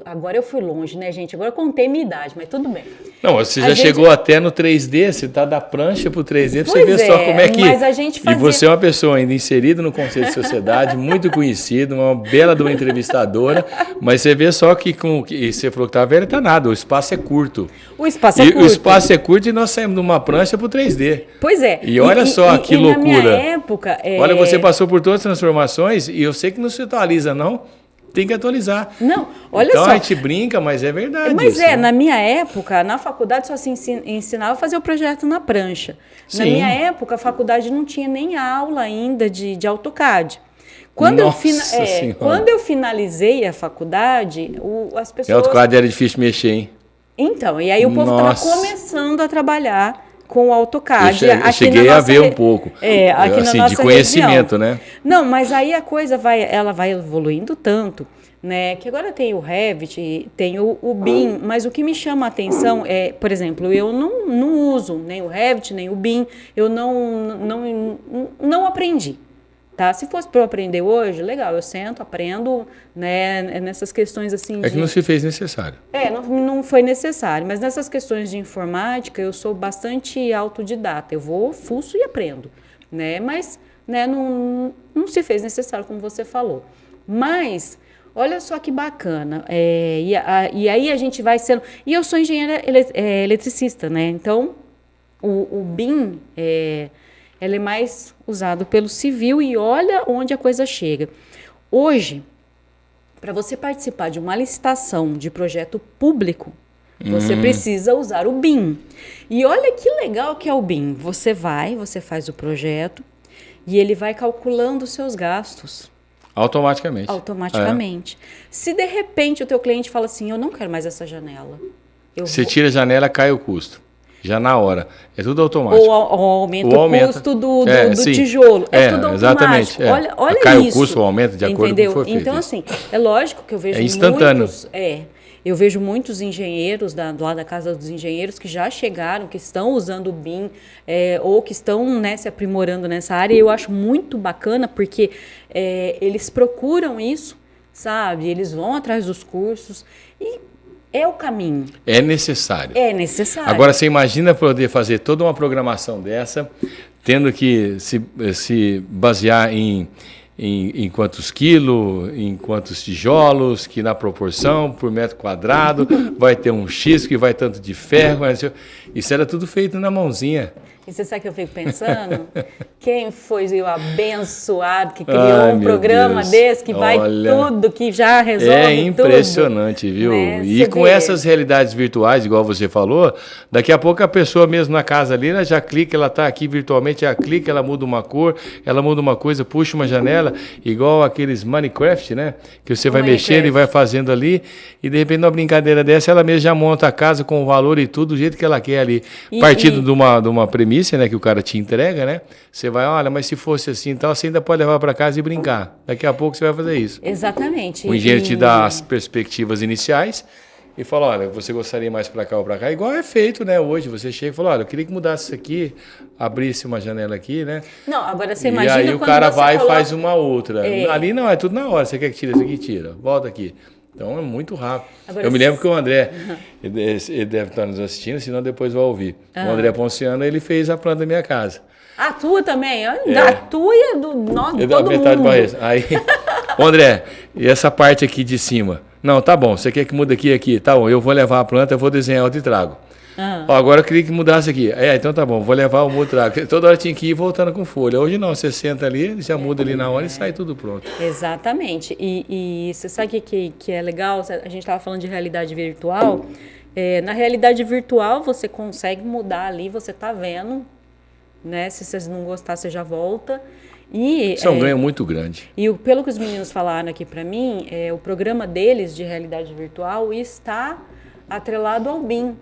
Agora eu fui longe, né, gente? Agora eu contei minha idade, mas tudo bem. Não, você já chegou até no 3D, você está da prancha para o 3D, para você ver só como é que... Mas a gente fazia... E você é uma pessoa ainda inserida no Conselho de Sociedade, muito conhecida, uma bela de uma entrevistadora, mas você vê só que e você falou que estava velha, está nada, o espaço é curto. O espaço é curto. O espaço é curto e nós saímos de uma prancha para o 3D. Pois é. E olha só que loucura. Na minha época... Olha, você passou por todas as transformações e eu sei que não se atualiza, não. Tem que atualizar. Não, olha então, só. A gente brinca, mas é verdade. Mas isso, né? na minha época, na faculdade só se ensinava a fazer o projeto na prancha. Sim. Na minha época, a faculdade não tinha nem aula ainda de AutoCAD. Quando eu finalizei a faculdade, as pessoas... O AutoCAD era difícil de mexer, hein? Então, e aí o povo estava começando a trabalhar com o AutoCAD. Eu cheguei a ver um pouco, aqui assim, na nossa de conhecimento, região. Né? Não, mas aí a coisa vai evoluindo tanto, né, que agora tem o Revit, tem o BIM, mas o que me chama a atenção é, por exemplo, eu não uso nem o Revit, nem o BIM, eu não aprendi. Tá? Se fosse para eu aprender hoje, legal, eu sento, aprendo, né, nessas questões assim É que não se fez necessário. não foi necessário, mas nessas questões de informática eu sou bastante autodidata, eu vou, fuço e aprendo, né, mas né, não se fez necessário, como você falou. Mas, olha só que bacana, e aí a gente vai sendo... E eu sou engenheira eletricista, né, então o BIM... Ele é mais usado pelo civil e olha onde a coisa chega. Hoje, para você participar de uma licitação de projeto público, você precisa usar o BIM. E olha que legal que é o BIM. Você faz o projeto e ele vai calculando os seus gastos. Automaticamente. Automaticamente. Se de repente o teu cliente fala assim, eu não quero mais essa janela. Você tira a janela, cai o custo. Já na hora. É tudo automático. Ou aumenta o custo do tijolo. Tudo automático. Exatamente. Olha cai isso. O custo, ou aumenta de acordo com o que for feito. Então, assim, é lógico que eu vejo instantâneo. Eu vejo muitos engenheiros lá da Casa dos Engenheiros que já chegaram, que estão usando o BIM, ou que estão, né, se aprimorando nessa área. E eu acho muito bacana porque eles procuram isso, sabe? Eles vão atrás dos cursos e é o caminho. É necessário. É necessário. Agora, você imagina poder fazer toda uma programação dessa, tendo que se basear em quantos quilos, em quantos tijolos, que na proporção, por metro quadrado, vai ter um X que vai tanto de ferro. Isso era tudo feito na mãozinha. E você sabe o que eu fico pensando? Quem foi o abençoado que criou um programa desse que vai tudo, que já resolve tudo? É impressionante, viu? Né? E com essas realidades virtuais, igual você falou, daqui a pouco a pessoa mesmo na casa ali, ela já clica, ela está aqui virtualmente, ela clica, ela muda uma cor, ela muda uma coisa, puxa uma janela, igual aqueles Minecraft, né? Que você vai mexendo e vai fazendo ali, e de repente, numa brincadeira dessa, ela mesmo já monta a casa com o valor e tudo, do jeito que ela quer ali. Partindo de uma premissa, né, que o cara te entrega, né? Você vai, olha, mas se fosse assim, então você ainda pode levar para casa e brincar. Daqui a pouco você vai fazer isso. Exatamente. O engenheiro te dá as perspectivas iniciais e fala, olha, você gostaria mais para cá ou para cá? Igual é feito, né? Hoje você chega e fala, olha, eu queria que mudasse isso aqui, abrisse uma janela aqui, né? Não, agora você imagina quando... E aí o cara vai e faz uma outra. Ali não, é tudo na hora. Você quer que tire isso aqui? Tira. Volta aqui. Então é muito rápido. Agora, eu me lembro que o André, ele deve estar nos assistindo, senão depois vai ouvir. O André Ponciano, ele fez a planta da minha casa. A tua também? A tua e a do nosso, todo mundo. Aí, André, e essa parte aqui de cima? Não, tá bom, você quer que mude aqui e aqui? Tá bom, eu vou levar a planta, eu vou desenhar outra e trago. Ó, agora eu queria que mudasse aqui. Então tá bom, vou levar o mudo, trago. Toda hora tinha que ir voltando com folha. Hoje não, você senta ali, já muda ali na hora e sai tudo pronto. Exatamente. E você sabe que é legal? A gente estava falando de realidade virtual. Na realidade virtual, você consegue mudar ali, você tá vendo, né? Se vocês não gostar, você já volta. Isso é um ganho muito grande. E pelo que os meninos falaram aqui para mim, o programa deles de realidade virtual está atrelado ao BIM.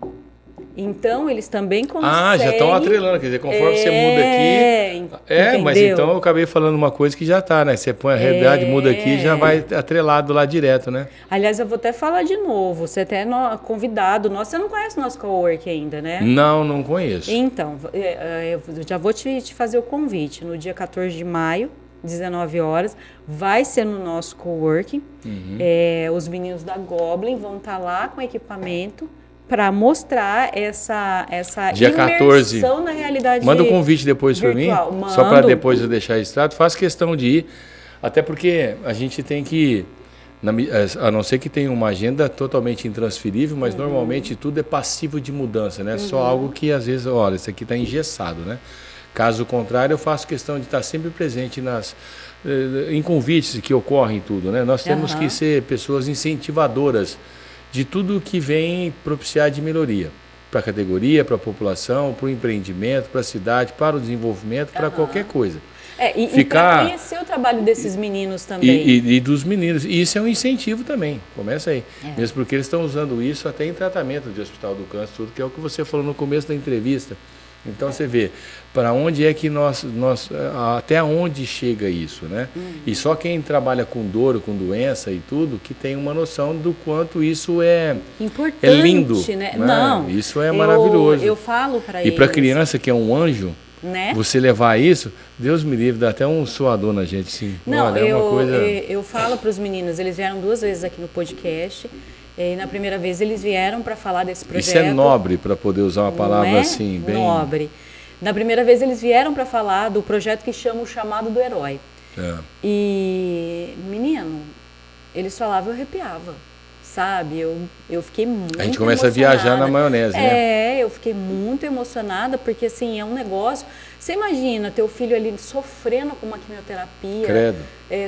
Então, eles também conseguem... já estão atrelando, quer dizer, conforme você muda aqui... entendeu? Mas então eu acabei falando uma coisa que já está, né? Você põe a realidade, muda aqui, já vai atrelado lá direto, né? Aliás, eu vou até falar de novo, você até é convidado nosso, você não conhece o nosso cowork ainda, né? Não conheço. Então, eu já vou te fazer o convite, no dia 14 de maio, 19 horas, vai ser no nosso coworking. Os meninos da Goblin vão estar lá com equipamento para mostrar essa dia imersão 14, na realidade manda um convite depois para mim, só para depois eu deixar registrado. Faço questão de ir, até porque a gente tem que, a não ser que tenha uma agenda totalmente intransferível, mas normalmente tudo é passivo de mudança, né? Só algo que às vezes, olha, isso aqui está engessado, né? Caso contrário, eu faço questão de estar sempre presente em convites que ocorrem e tudo, né? Nós temos que ser pessoas incentivadoras de tudo que vem propiciar de melhoria para a categoria, para a população, para o empreendimento, para a cidade, para o desenvolvimento, para qualquer coisa. E para conhecer o trabalho desses meninos também. E dos meninos. E isso é um incentivo também. Começa aí. Mesmo porque eles estão usando isso até em tratamento de Hospital do Câncer, tudo, que é o que você falou no começo da entrevista. Então você vê para onde é que nós até onde chega isso, né? E só quem trabalha com dor, com doença e tudo, que tem uma noção do quanto isso é importante, é lindo, né? Não, isso é maravilhoso. Eu falo para eles. E para a criança que é um anjo, né? Você levar isso, Deus me livre, dá até um suador na gente, sim. Não, olha, é uma coisa... eu falo para os meninos, eles vieram 2 vezes aqui no podcast, e na primeira vez eles vieram para falar desse projeto. Isso é nobre, para poder usar uma palavra assim, bem... nobre. Na primeira vez eles vieram para falar do projeto que chama o Chamado do Herói. E, menino, eles falavam, eu arrepiava, sabe? Eu fiquei muito emocionada. A gente começa a viajar na maionese, né? Eu fiquei muito emocionada, porque assim, é um negócio... Você imagina teu filho ali sofrendo com uma quimioterapia, credo,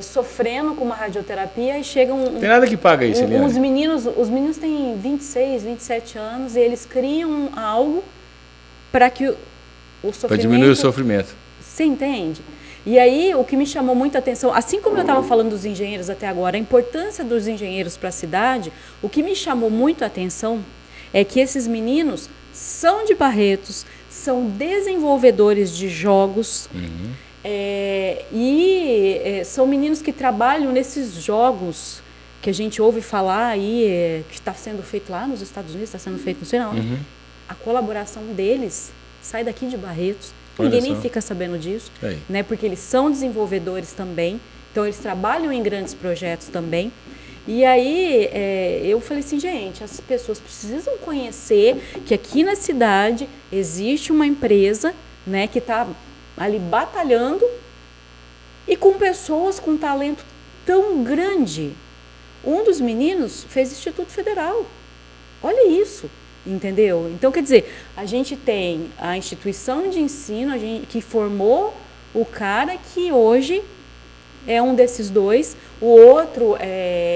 sofrendo com uma radioterapia, e chega tem nada que paga isso, Eliane. Os meninos têm 26, 27 anos, e eles criam algo para que o sofrimento... Para diminuir o sofrimento. Você entende? E aí, o que me chamou muita atenção, assim como eu estava falando dos engenheiros até agora, a importância dos engenheiros para a cidade, o que me chamou muito a atenção é que esses meninos são de Barretos, são desenvolvedores de jogos, são meninos que trabalham nesses jogos que a gente ouve falar aí, que está sendo feito lá nos Estados Unidos, está sendo feito não sei onde. A colaboração deles sai daqui de Barretos. Ninguém nem fica sabendo disso, né? Porque eles são desenvolvedores também, então eles trabalham em grandes projetos também. E aí eu falei assim, gente, as pessoas precisam conhecer que aqui na cidade existe uma empresa, né, que está ali batalhando e com pessoas com talento tão grande. Um dos meninos fez Instituto Federal. Olha isso. Entendeu? Então, quer dizer, a gente tem a instituição de ensino que formou o cara que hoje é um desses dois. O outro,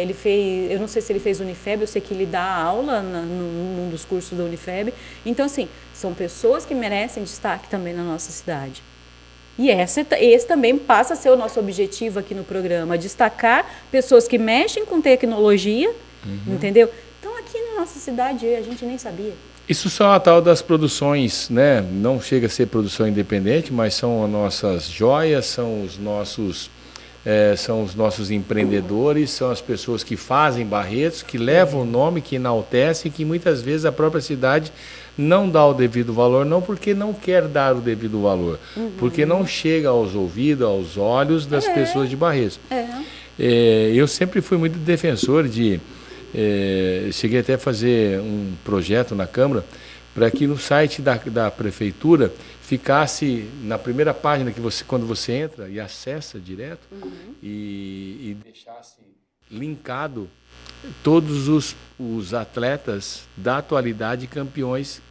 ele fez, eu não sei se ele fez Unifeb, eu sei que ele dá aula num dos cursos da Unifeb. Então, assim, são pessoas que merecem destaque também na nossa cidade. E esse também passa a ser o nosso objetivo aqui no programa, destacar pessoas que mexem com tecnologia, entendeu? Então, aqui na nossa cidade, a gente nem sabia. Isso são a tal das produções, né? Não chega a ser produção independente, mas são as nossas joias, são os nossos empreendedores, são as pessoas que fazem Barretos, que levam o nome, que enaltecem, que muitas vezes a própria cidade não dá o devido valor, não porque não quer dar o devido valor, porque não chega aos ouvidos, aos olhos das pessoas de Barretos. Eu sempre fui muito defensor de... cheguei até a fazer um projeto na Câmara para que no site da Prefeitura ficasse na primeira página, que quando você entra e acessa direto, e deixasse linkado todos os atletas da atualidade campeões.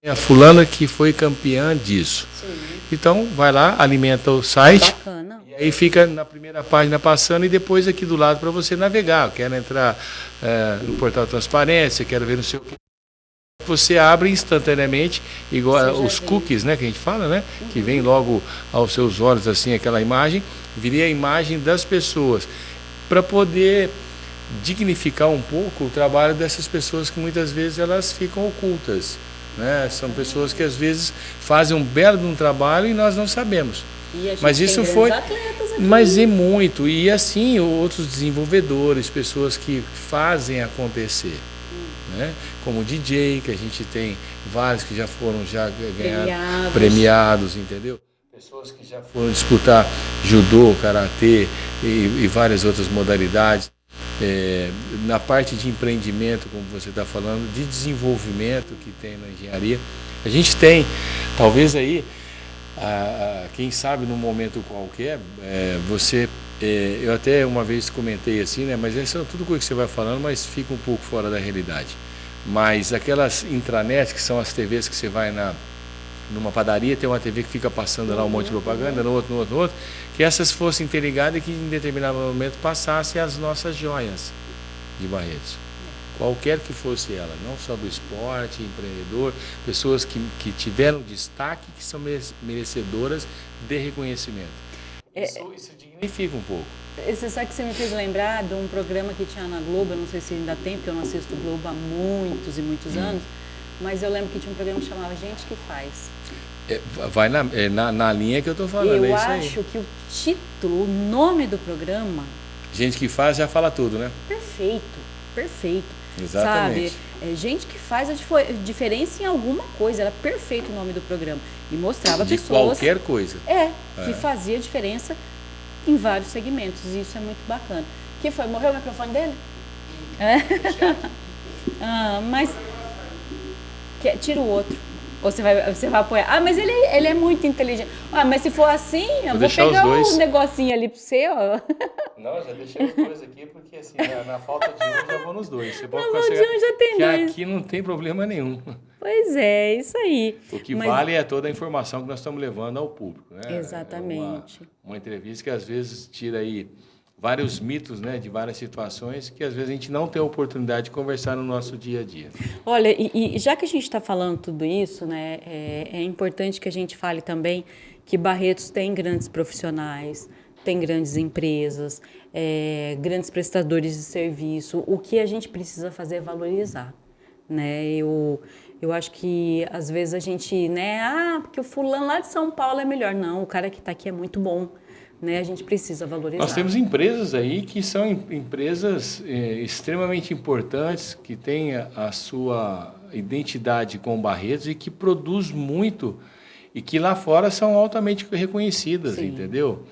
A fulana que foi campeã disso. Sim. Então, vai lá, alimenta o site. Bacana. E aí fica na primeira página passando e depois aqui do lado para você navegar. Quero entrar no portal Transparência, quero ver no seu... Você abre instantaneamente, igual os cookies, né, que a gente fala, né? Que vem logo aos seus olhos, assim, aquela imagem. Viria a imagem das pessoas. Para poder dignificar um pouco o trabalho dessas pessoas que muitas vezes elas ficam ocultas. Né? São pessoas que às vezes fazem um belo de um trabalho e nós não sabemos. E a gente mas isso tem foi, atletas aqui. Mas é muito, e assim outros desenvolvedores, pessoas que fazem acontecer, né? Como o DJ, que a gente tem vários que já foram premiados, entendeu? Pessoas que já foram disputar judô, karatê e várias outras modalidades. Na parte de empreendimento, como você está falando, de desenvolvimento que tem na engenharia, a gente tem, talvez aí, quem sabe num momento qualquer, eu até uma vez comentei assim, né, mas isso é tudo coisa que você vai falando, mas fica um pouco fora da realidade. Mas aquelas intranets, que são as TVs que você vai numa padaria, tem uma TV que fica passando lá um monte de propaganda, no outro, que essas fossem interligadas e que em determinado momento passassem as nossas joias de Barretos. Qualquer que fosse ela, não só do esporte, empreendedor, pessoas que tiveram destaque, que são merecedoras de reconhecimento. Isso dignifica um pouco. Você sabe que você me fez lembrar de um programa que tinha na Globo, eu não sei se ainda tem, porque eu não assisto Globo há muitos e muitos anos, mas eu lembro que tinha um programa que chamava Gente que Faz. Vai na linha que eu estou falando. Eu acho que o título, o nome do programa... Gente que Faz já fala tudo, né? Perfeito. perfeito. Exatamente. Sabe? Gente que faz a diferença em alguma coisa. Era perfeito o nome do programa. E mostrava de pessoas... qualquer coisa. Que fazia diferença em vários segmentos. E isso é muito bacana. Que foi? Morreu o microfone dele? Mas... Tira o outro. Ou você vai apoiar. Mas ele é muito inteligente. Mas se for assim, eu vou pegar um negocinho ali pro você, ó. Não, já deixei os dois aqui, porque assim, na falta de um, já vou nos dois. Você pode na falta de um, já tem dois. Aqui não tem problema nenhum. Pois é, isso aí. O que vale é toda a informação que nós estamos levando ao público, né? Exatamente. Uma entrevista que às vezes tira aí vários mitos, né, de várias situações que às vezes a gente não tem a oportunidade de conversar no nosso dia a dia. Olha, e já que a gente está falando tudo isso, né, é importante que a gente fale também que Barretos tem grandes profissionais, tem grandes empresas, grandes prestadores de serviço. O que a gente precisa fazer é valorizar, né? Eu acho que às vezes a gente, né, porque o fulano lá de São Paulo é melhor. Não, o cara que está aqui é muito bom. Né, a gente precisa valorizar. Nós temos empresas aí que são empresas extremamente importantes, que têm a sua identidade com Barretos e que produz muito e que lá fora são altamente reconhecidas, Sim. entendeu?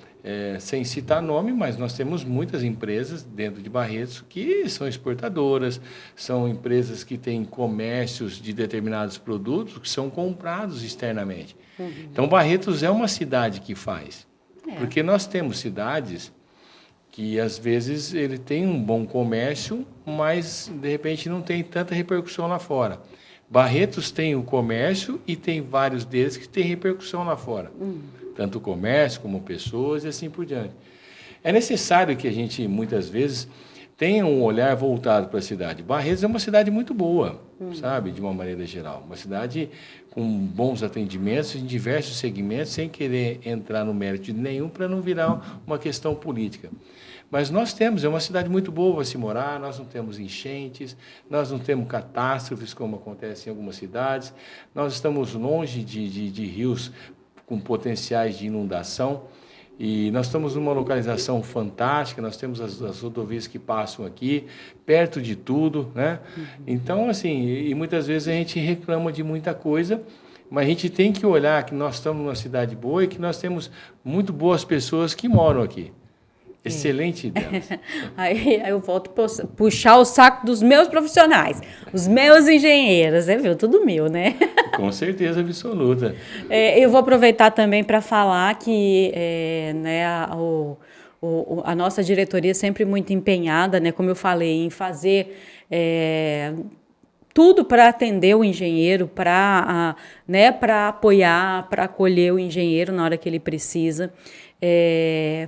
Sem citar nome, mas nós temos muitas empresas dentro de Barretos que são exportadoras, são empresas que têm comércios de determinados produtos que são comprados externamente. Uhum. Então, Barretos é uma cidade que faz. Porque nós temos cidades que, às vezes, ele tem um bom comércio, mas, de repente, não tem tanta repercussão lá fora. Barretos tem o comércio e tem vários deles que têm repercussão lá fora. Tanto o comércio como pessoas e assim por diante. É necessário que a gente, muitas vezes, tenha um olhar voltado para a cidade. Barretos é uma cidade muito boa, sabe, de uma maneira geral. Uma cidade com bons atendimentos em diversos segmentos, sem querer entrar no mérito de nenhum, para não virar uma questão política. Mas nós temos, é uma cidade muito boa para se morar, nós não temos enchentes, nós não temos catástrofes, como acontece em algumas cidades, nós estamos longe de rios com potenciais de inundação, e nós estamos numa localização fantástica, nós temos as rodovias que passam aqui, perto de tudo, né? Então, assim, e muitas vezes a gente reclama de muita coisa, mas a gente tem que olhar que nós estamos numa cidade boa e que nós temos muito boas pessoas que moram aqui. Excelente ideia. Aí eu volto a puxar o saco dos meus profissionais, os meus engenheiros, viu? Tudo meu, né? Com certeza absoluta. Eu vou aproveitar também para falar que né, a nossa diretoria é sempre muito empenhada, né, como eu falei, em fazer tudo para atender o engenheiro, para apoiar, para acolher o engenheiro na hora que ele precisa.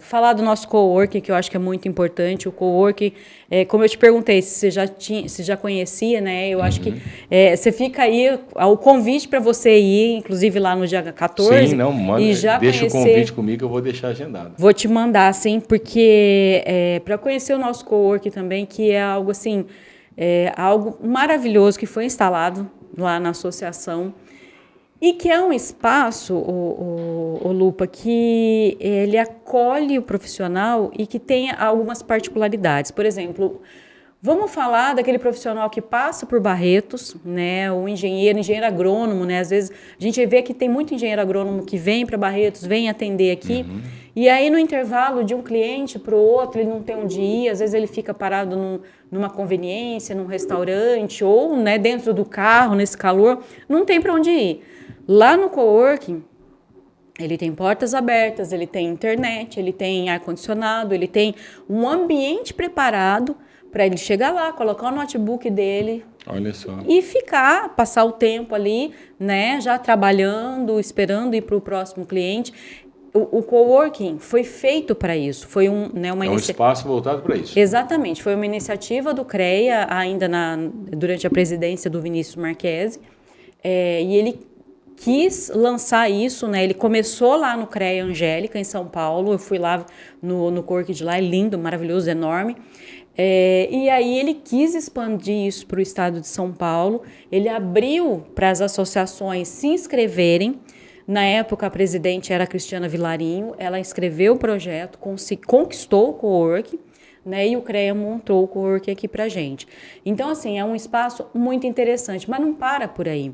Falar do nosso coworking, que eu acho que é muito importante. O coworking, como eu te perguntei, se você já conhecia, né? Eu acho que você fica aí, o convite para você ir, inclusive lá no dia 14. Sim, não, manda, e já deixa conhecer, o convite comigo, eu vou deixar agendado. Vou te mandar, sim, porque para conhecer o nosso coworking também, que é algo assim, algo maravilhoso que foi instalado lá na associação. E que é um espaço, o Lupa, que ele acolhe o profissional e que tem algumas particularidades. Por exemplo, vamos falar daquele profissional que passa por Barretos, né? O engenheiro agrônomo, né? Às vezes a gente vê que tem muito engenheiro agrônomo que vem para Barretos, vem atender aqui, e aí no intervalo de um cliente para o outro, ele não tem onde ir, às vezes ele fica parado numa conveniência, num restaurante, ou, né, dentro do carro, nesse calor, não tem para onde ir. Lá no coworking, ele tem portas abertas, ele tem internet, ele tem ar-condicionado, ele tem um ambiente preparado para ele chegar lá, colocar o notebook dele. Olha só. E passar o tempo ali, né, já trabalhando, esperando ir para o próximo cliente. O coworking foi feito para isso. Foi um espaço voltado para isso. Exatamente. Foi uma iniciativa do CREA, ainda durante a presidência do Vinícius Marquesi. E ele quis lançar isso, né? Ele começou lá no CREA Angélica, em São Paulo. Eu fui lá no coworking de lá, é lindo, maravilhoso, enorme. E aí ele quis expandir isso para o estado de São Paulo. Ele abriu para as associações se inscreverem. Na época, a presidente era a Cristiana Vilarinho. Ela inscreveu o projeto, conquistou o coworking, né? E o CREA montou o coworking aqui pra gente. Então, assim, é um espaço muito interessante, mas não para por aí.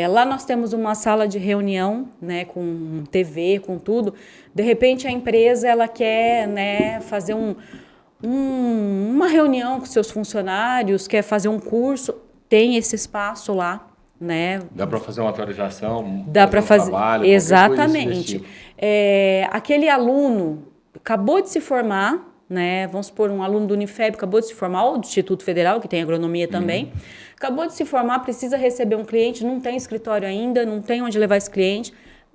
Lá nós temos uma sala de reunião, né, com TV, com tudo. De repente, a empresa ela quer, né, fazer uma reunião com seus funcionários, quer fazer um curso, tem esse espaço lá. Né? Dá para fazer uma atualização, dá para fazer trabalho, exatamente. Aquele aluno acabou de se formar, né? Vamos supor, um aluno do Unifeb acabou de se formar, ou do Instituto Federal, que tem agronomia também, acabou de se formar, precisa receber um cliente, não tem escritório ainda, não tem onde levar esse cliente.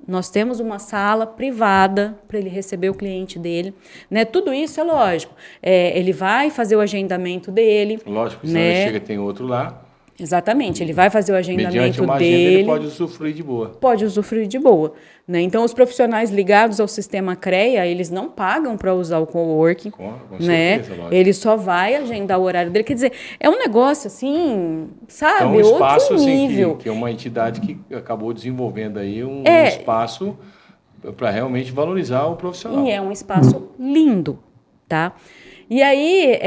Nós temos uma sala privada para ele receber o cliente dele, né? Tudo isso é lógico. Ele vai fazer o agendamento dele. Lógico, senão ele chega e tem outro lá. Exatamente, ele vai fazer o agendamento mediante uma dele. Agenda, ele pode usufruir de boa. Pode usufruir de boa. Né? Então, os profissionais ligados ao sistema CREA, eles não pagam para usar o coworking. Com né? Certeza, lógico. Ele só vai agendar o horário dele. Quer dizer, é um negócio assim, sabe? Então, um espaço, outro nível. Assim, que é uma entidade que acabou desenvolvendo aí um espaço para realmente valorizar o profissional. E é um espaço lindo, tá? E aí,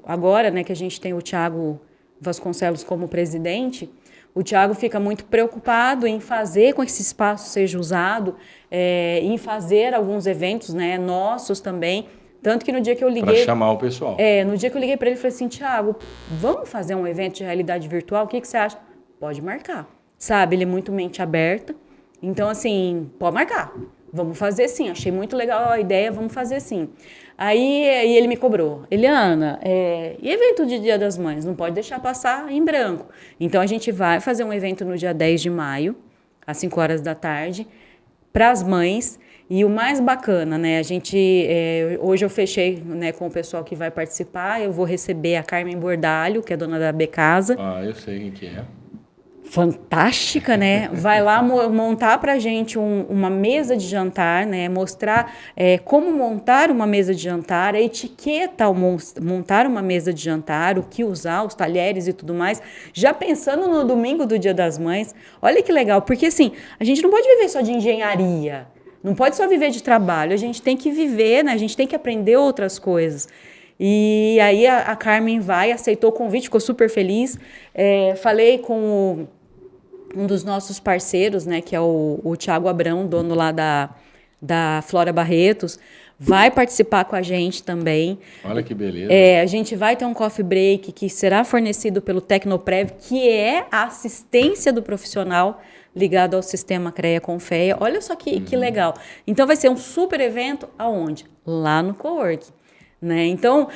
agora, né, que a gente tem o Thiago Vasconcelos como presidente, o Thiago fica muito preocupado em fazer com que esse espaço seja usado, em fazer alguns eventos, né, nossos também. Tanto que no dia que eu liguei... Para chamar o pessoal. No dia que eu liguei para ele, eu falei assim, Thiago, vamos fazer um evento de realidade virtual? O que você acha? Pode marcar. Sabe, ele é muito mente aberta. Então, assim, pode marcar. Vamos fazer sim, achei muito legal a ideia, vamos fazer sim. Aí ele me cobrou, Eliana, e evento de Dia das Mães? Não pode deixar passar em branco. Então a gente vai fazer um evento no dia 10 de maio, às 5 horas da tarde, para as mães. E o mais bacana, né? Hoje eu fechei, né, com o pessoal que vai participar, eu vou receber a Carmen Bordalho, que é dona da Becasa. Ah, eu sei quem que é. Fantástica, né? Vai lá montar pra gente uma mesa de jantar, né? Mostrar como montar uma mesa de jantar, a etiqueta ao montar uma mesa de jantar, o que usar, os talheres e tudo mais, já pensando no domingo do Dia das Mães. Olha que legal, porque assim, a gente não pode viver só de engenharia, não pode só viver de trabalho, a gente tem que viver, né? A gente tem que aprender outras coisas. E aí a Carmen aceitou o convite, ficou super feliz. Falei com um dos nossos parceiros, né, que é o Thiago Abrão, dono lá da Flora Barretos, vai participar com a gente também. Olha que beleza. A gente vai ter um coffee break que será fornecido pelo Tecnoprev, que é a assistência do profissional ligado ao sistema CREA Confeia. Olha só que legal. Então vai ser um super evento aonde? Lá no coworking. Né? Então,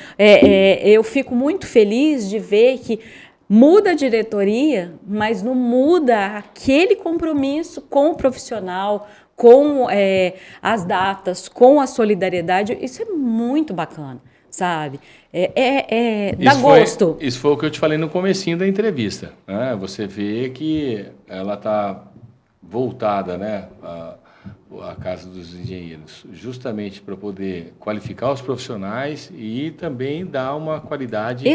eu fico muito feliz de ver que muda a diretoria, mas não muda aquele compromisso com o profissional, com as datas, com a solidariedade. Isso é muito bacana, sabe? Dá gosto. Isso foi o que eu te falei no comecinho da entrevista. Né? Você vê que ela está voltada, né, a Casa dos Engenheiros, justamente para poder qualificar os profissionais e também dar uma qualidade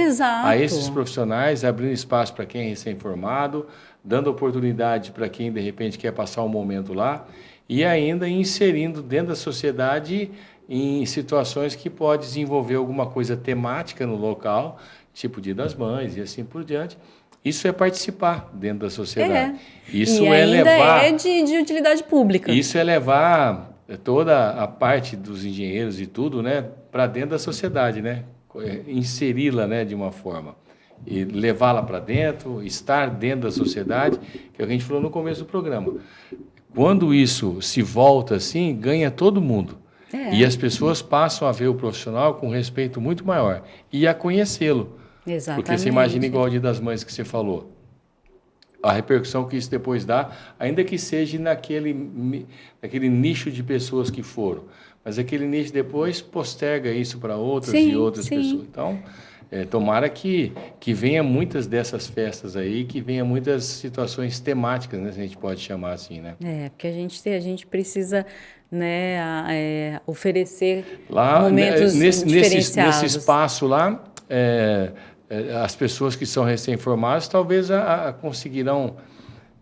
a esses profissionais, abrindo espaço para quem é recém-formado, dando oportunidade para quem, de repente, quer passar um momento lá e ainda inserindo dentro da sociedade em situações que pode desenvolver alguma coisa temática no local, tipo Dia das Mães e assim por diante. Isso é participar dentro da sociedade. Isso é levar... de utilidade pública. Isso é levar toda a parte dos engenheiros e tudo, né, para dentro da sociedade, né? Inseri-la, né, de uma forma. E levá-la para dentro, estar dentro da sociedade, que é o que a gente falou no começo do programa. Quando isso se volta assim, ganha todo mundo. E as pessoas passam a ver o profissional com respeito muito maior e a conhecê-lo. Exatamente. Porque você imagina igual o Dia das Mães que você falou. A repercussão que isso depois dá, ainda que seja naquele nicho de pessoas que foram. Mas aquele nicho depois posterga isso para outras e outras pessoas. Então, tomara que venha muitas dessas festas aí, que venha muitas situações temáticas, né, se a gente pode chamar assim, né? Porque a gente precisa, né, oferecer lá, momentos diferenciados. Nesse espaço lá, as pessoas que são recém-formadas talvez conseguirão,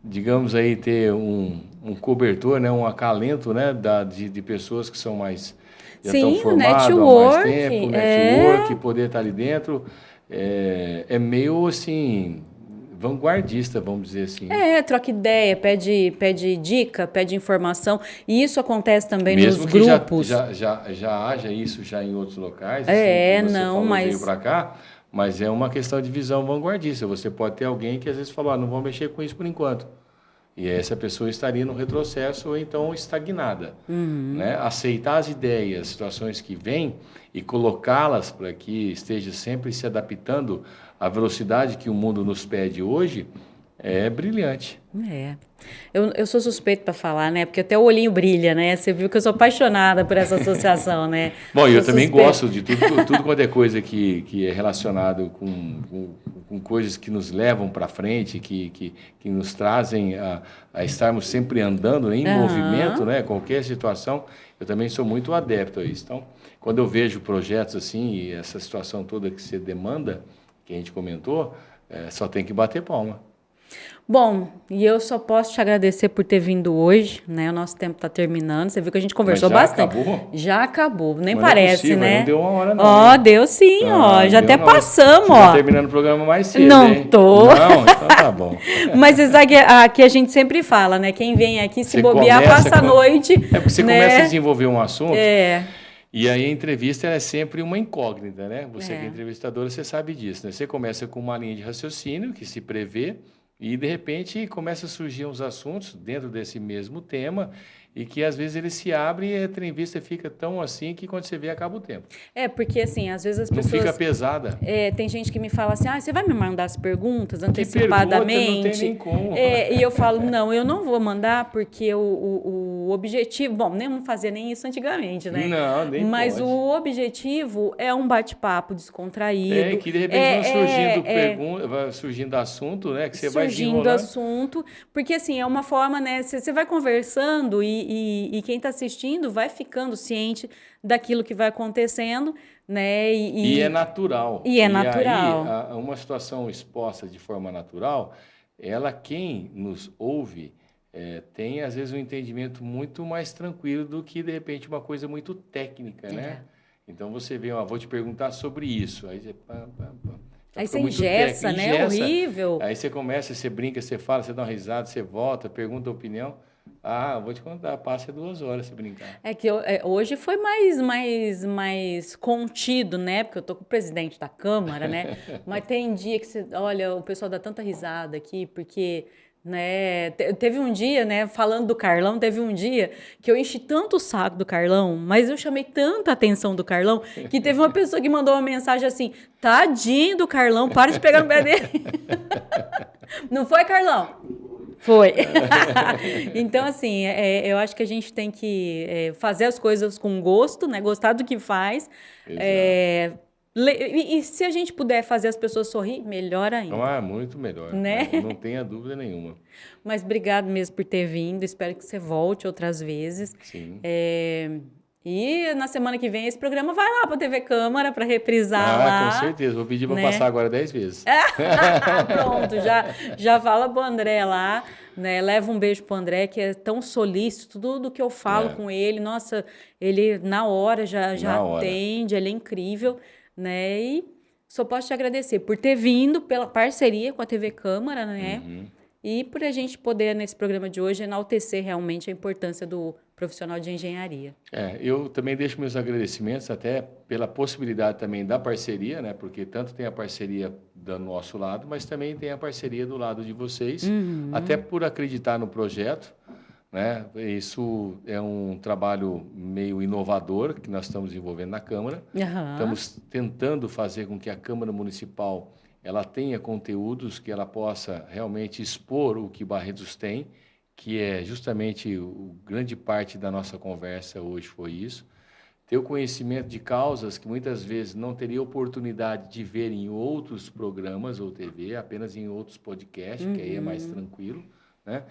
digamos aí, ter um cobertor, né, um acalento, né, de pessoas que são mais já estão formados há mais tempo, network, poder estar ali dentro. É meio assim, vanguardista, vamos dizer assim. Troca ideia, pede dica, pede informação. E isso acontece também mesmo nos que grupos. Já haja isso já em outros locais, assim, que você falou, veio para cá, mas é uma questão de visão vanguardista. Você pode ter alguém que às vezes fala, não vou mexer com isso por enquanto. E essa pessoa estaria no retrocesso ou então estagnada. Né? Aceitar as ideias, situações que vêm e colocá-las para que esteja sempre se adaptando à velocidade que o mundo nos pede hoje é brilhante. Eu sou suspeito para falar, né? Porque até o olhinho brilha, né? Você viu que eu sou apaixonada por essa associação, né? Bom, eu também gosto de tudo quanto é coisa que é relacionado com coisas que nos levam para frente, que nos trazem a estarmos sempre andando em movimento, né? Qualquer situação, eu também sou muito adepto a isso. Então, quando eu vejo projetos assim e essa situação toda que você demanda, que a gente comentou, só tem que bater palma. Bom, e eu só posso te agradecer por ter vindo hoje, né? O nosso tempo está terminando. Você viu que a gente conversou bastante. Acabou? Já acabou, nem Mas parece, não é possível, né? Não deu uma hora, não. Deu sim, já até passamos, Você tá terminando o programa mais cedo, Não hein? tô. Não, então tá bom. Mas você sabe que aqui a gente sempre fala, né? Quem vem aqui, se bobear, passa a noite. É porque você começa a desenvolver um assunto. E aí a entrevista é sempre uma incógnita, né? Você que é entrevistadora, você sabe disso, né? Você começa com uma linha de raciocínio que se prevê e, de repente, começa a surgir uns assuntos dentro desse mesmo tema e que, às vezes, ele se abre e a entrevista fica tão assim que, quando você vê, acaba o tempo. Porque, assim, às vezes as pessoas... Não fica pesada. Tem gente que me fala assim, você vai me mandar as perguntas antecipadamente? Não tem nem como. E eu falo, não, eu não vou mandar porque o objetivo... Bom, nem vamos fazer nem isso antigamente, né? Não, nem Mas pode. o objetivo é um bate-papo descontraído. Que, de repente, vai surgindo assunto, né? Que você vai desenrolando. Assunto, porque, assim, é uma forma, né? Você vai conversando e quem está assistindo vai ficando ciente daquilo que vai acontecendo, né? E é natural. E é natural. Aí, uma situação exposta de forma natural, quem nos ouve, tem, às vezes, um entendimento muito mais tranquilo do que, de repente, uma coisa muito técnica, né? Então, você vê, vou te perguntar sobre isso. Aí você... Aí você engessa, né? Horrível. Aí você começa, você brinca, você fala, você dá uma risada, você volta, pergunta a opinião. Vou te contar, passa 2 horas se brincar. Que hoje foi mais contido, né? Porque eu tô com o presidente da Câmara, né? Mas tem dia que olha, o pessoal dá tanta risada aqui, porque... Né? Teve um dia, né, falando do Carlão, teve um dia que eu enchi tanto o saco do Carlão, mas eu chamei tanta atenção do Carlão, que teve uma pessoa que mandou uma mensagem assim, tadinho do Carlão, para de pegar no pé dele. Não foi, Carlão? Foi. Então, assim, eu acho que a gente tem que fazer as coisas com gosto, né, gostar do que faz. E se a gente puder fazer as pessoas sorrir, melhor ainda. Muito melhor. Né? Não tenha dúvida nenhuma. Mas obrigado mesmo por ter vindo. Espero que você volte outras vezes. Sim. E na semana que vem esse programa vai lá para a TV Câmara para reprisar lá. Com certeza. Vou pedir para passar agora 10 vezes. Pronto, já fala pro André lá, né? Leva um beijo pro André, que é tão solícito, tudo que eu falo com ele. Nossa, ele na hora já atende, ele é incrível. Né? E só posso te agradecer por ter vindo, pela parceria com a TV Câmara, né? E por a gente poder, nesse programa de hoje, enaltecer realmente a importância do profissional de engenharia. Eu também deixo meus agradecimentos até pela possibilidade também da parceria, né? Porque tanto tem a parceria do nosso lado, mas também tem a parceria do lado de vocês, até por acreditar no projeto. Né? Isso é um trabalho meio inovador que nós estamos desenvolvendo na Câmara. Estamos tentando fazer com que a Câmara Municipal ela tenha conteúdos que ela possa realmente expor o que Barretos tem, que é justamente grande parte da nossa conversa hoje foi isso. Ter o conhecimento de causas que muitas vezes não teria oportunidade de ver em outros programas ou TV, apenas em outros podcasts, que aí é mais tranquilo, né?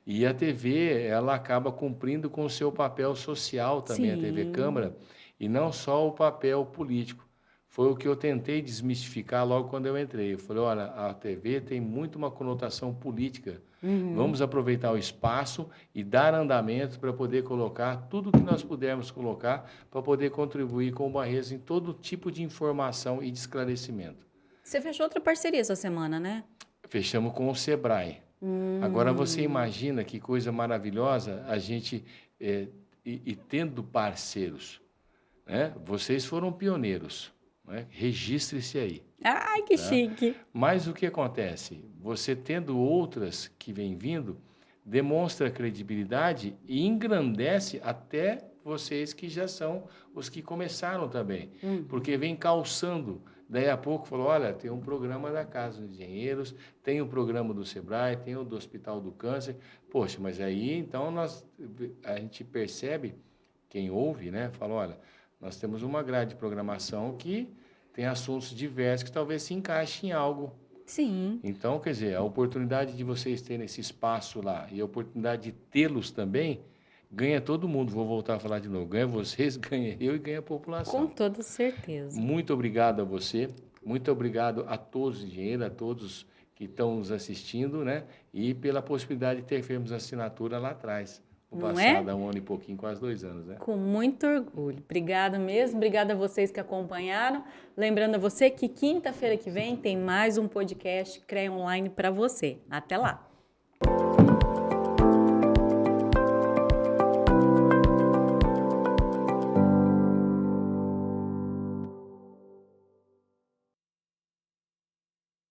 E a TV, ela acaba cumprindo com o seu papel social também, a TV Câmara, e não só o papel político. foi o que eu tentei desmistificar logo quando eu entrei. Eu falei, olha, a TV tem muito uma conotação política. Vamos aproveitar o espaço e dar andamento para poder colocar tudo que nós pudermos colocar para poder contribuir com o Barreiras em todo tipo de informação e de esclarecimento. Você fechou outra parceria essa semana, né? Fechamos com o Sebrae. Agora você imagina que coisa maravilhosa a gente e tendo parceiros, né? Vocês foram pioneiros, né? Registre-se aí. Ai, que chique! Mas o que acontece? Você tendo outras que vêm vindo, demonstra credibilidade e engrandece até vocês que já são os que começaram também. Porque vem calçando. Daí a pouco falou, olha, tem um programa da Casa dos Engenheiros, tem o programa do Sebrae, tem o do Hospital do Câncer. Poxa, mas aí então a gente percebe, quem ouve, né, fala, olha, nós temos uma grade de programação que tem assuntos diversos que talvez se encaixem em algo. Sim. Então, quer dizer, a oportunidade de vocês terem esse espaço lá e a oportunidade de tê-los também, ganha todo mundo. Vou voltar a falar de novo. Ganha vocês, ganha eu e ganha a população. Com toda certeza. Muito obrigado a você. Muito obrigado a todos os engenheiros, a todos que estão nos assistindo, né? E pela possibilidade de termos assinatura lá atrás. O passado há um ano e pouquinho, quase 2 anos, né? Com muito orgulho. Obrigada mesmo, obrigada a vocês que acompanharam. Lembrando a você que quinta-feira que vem tem mais um podcast CREA Online para você. Até lá!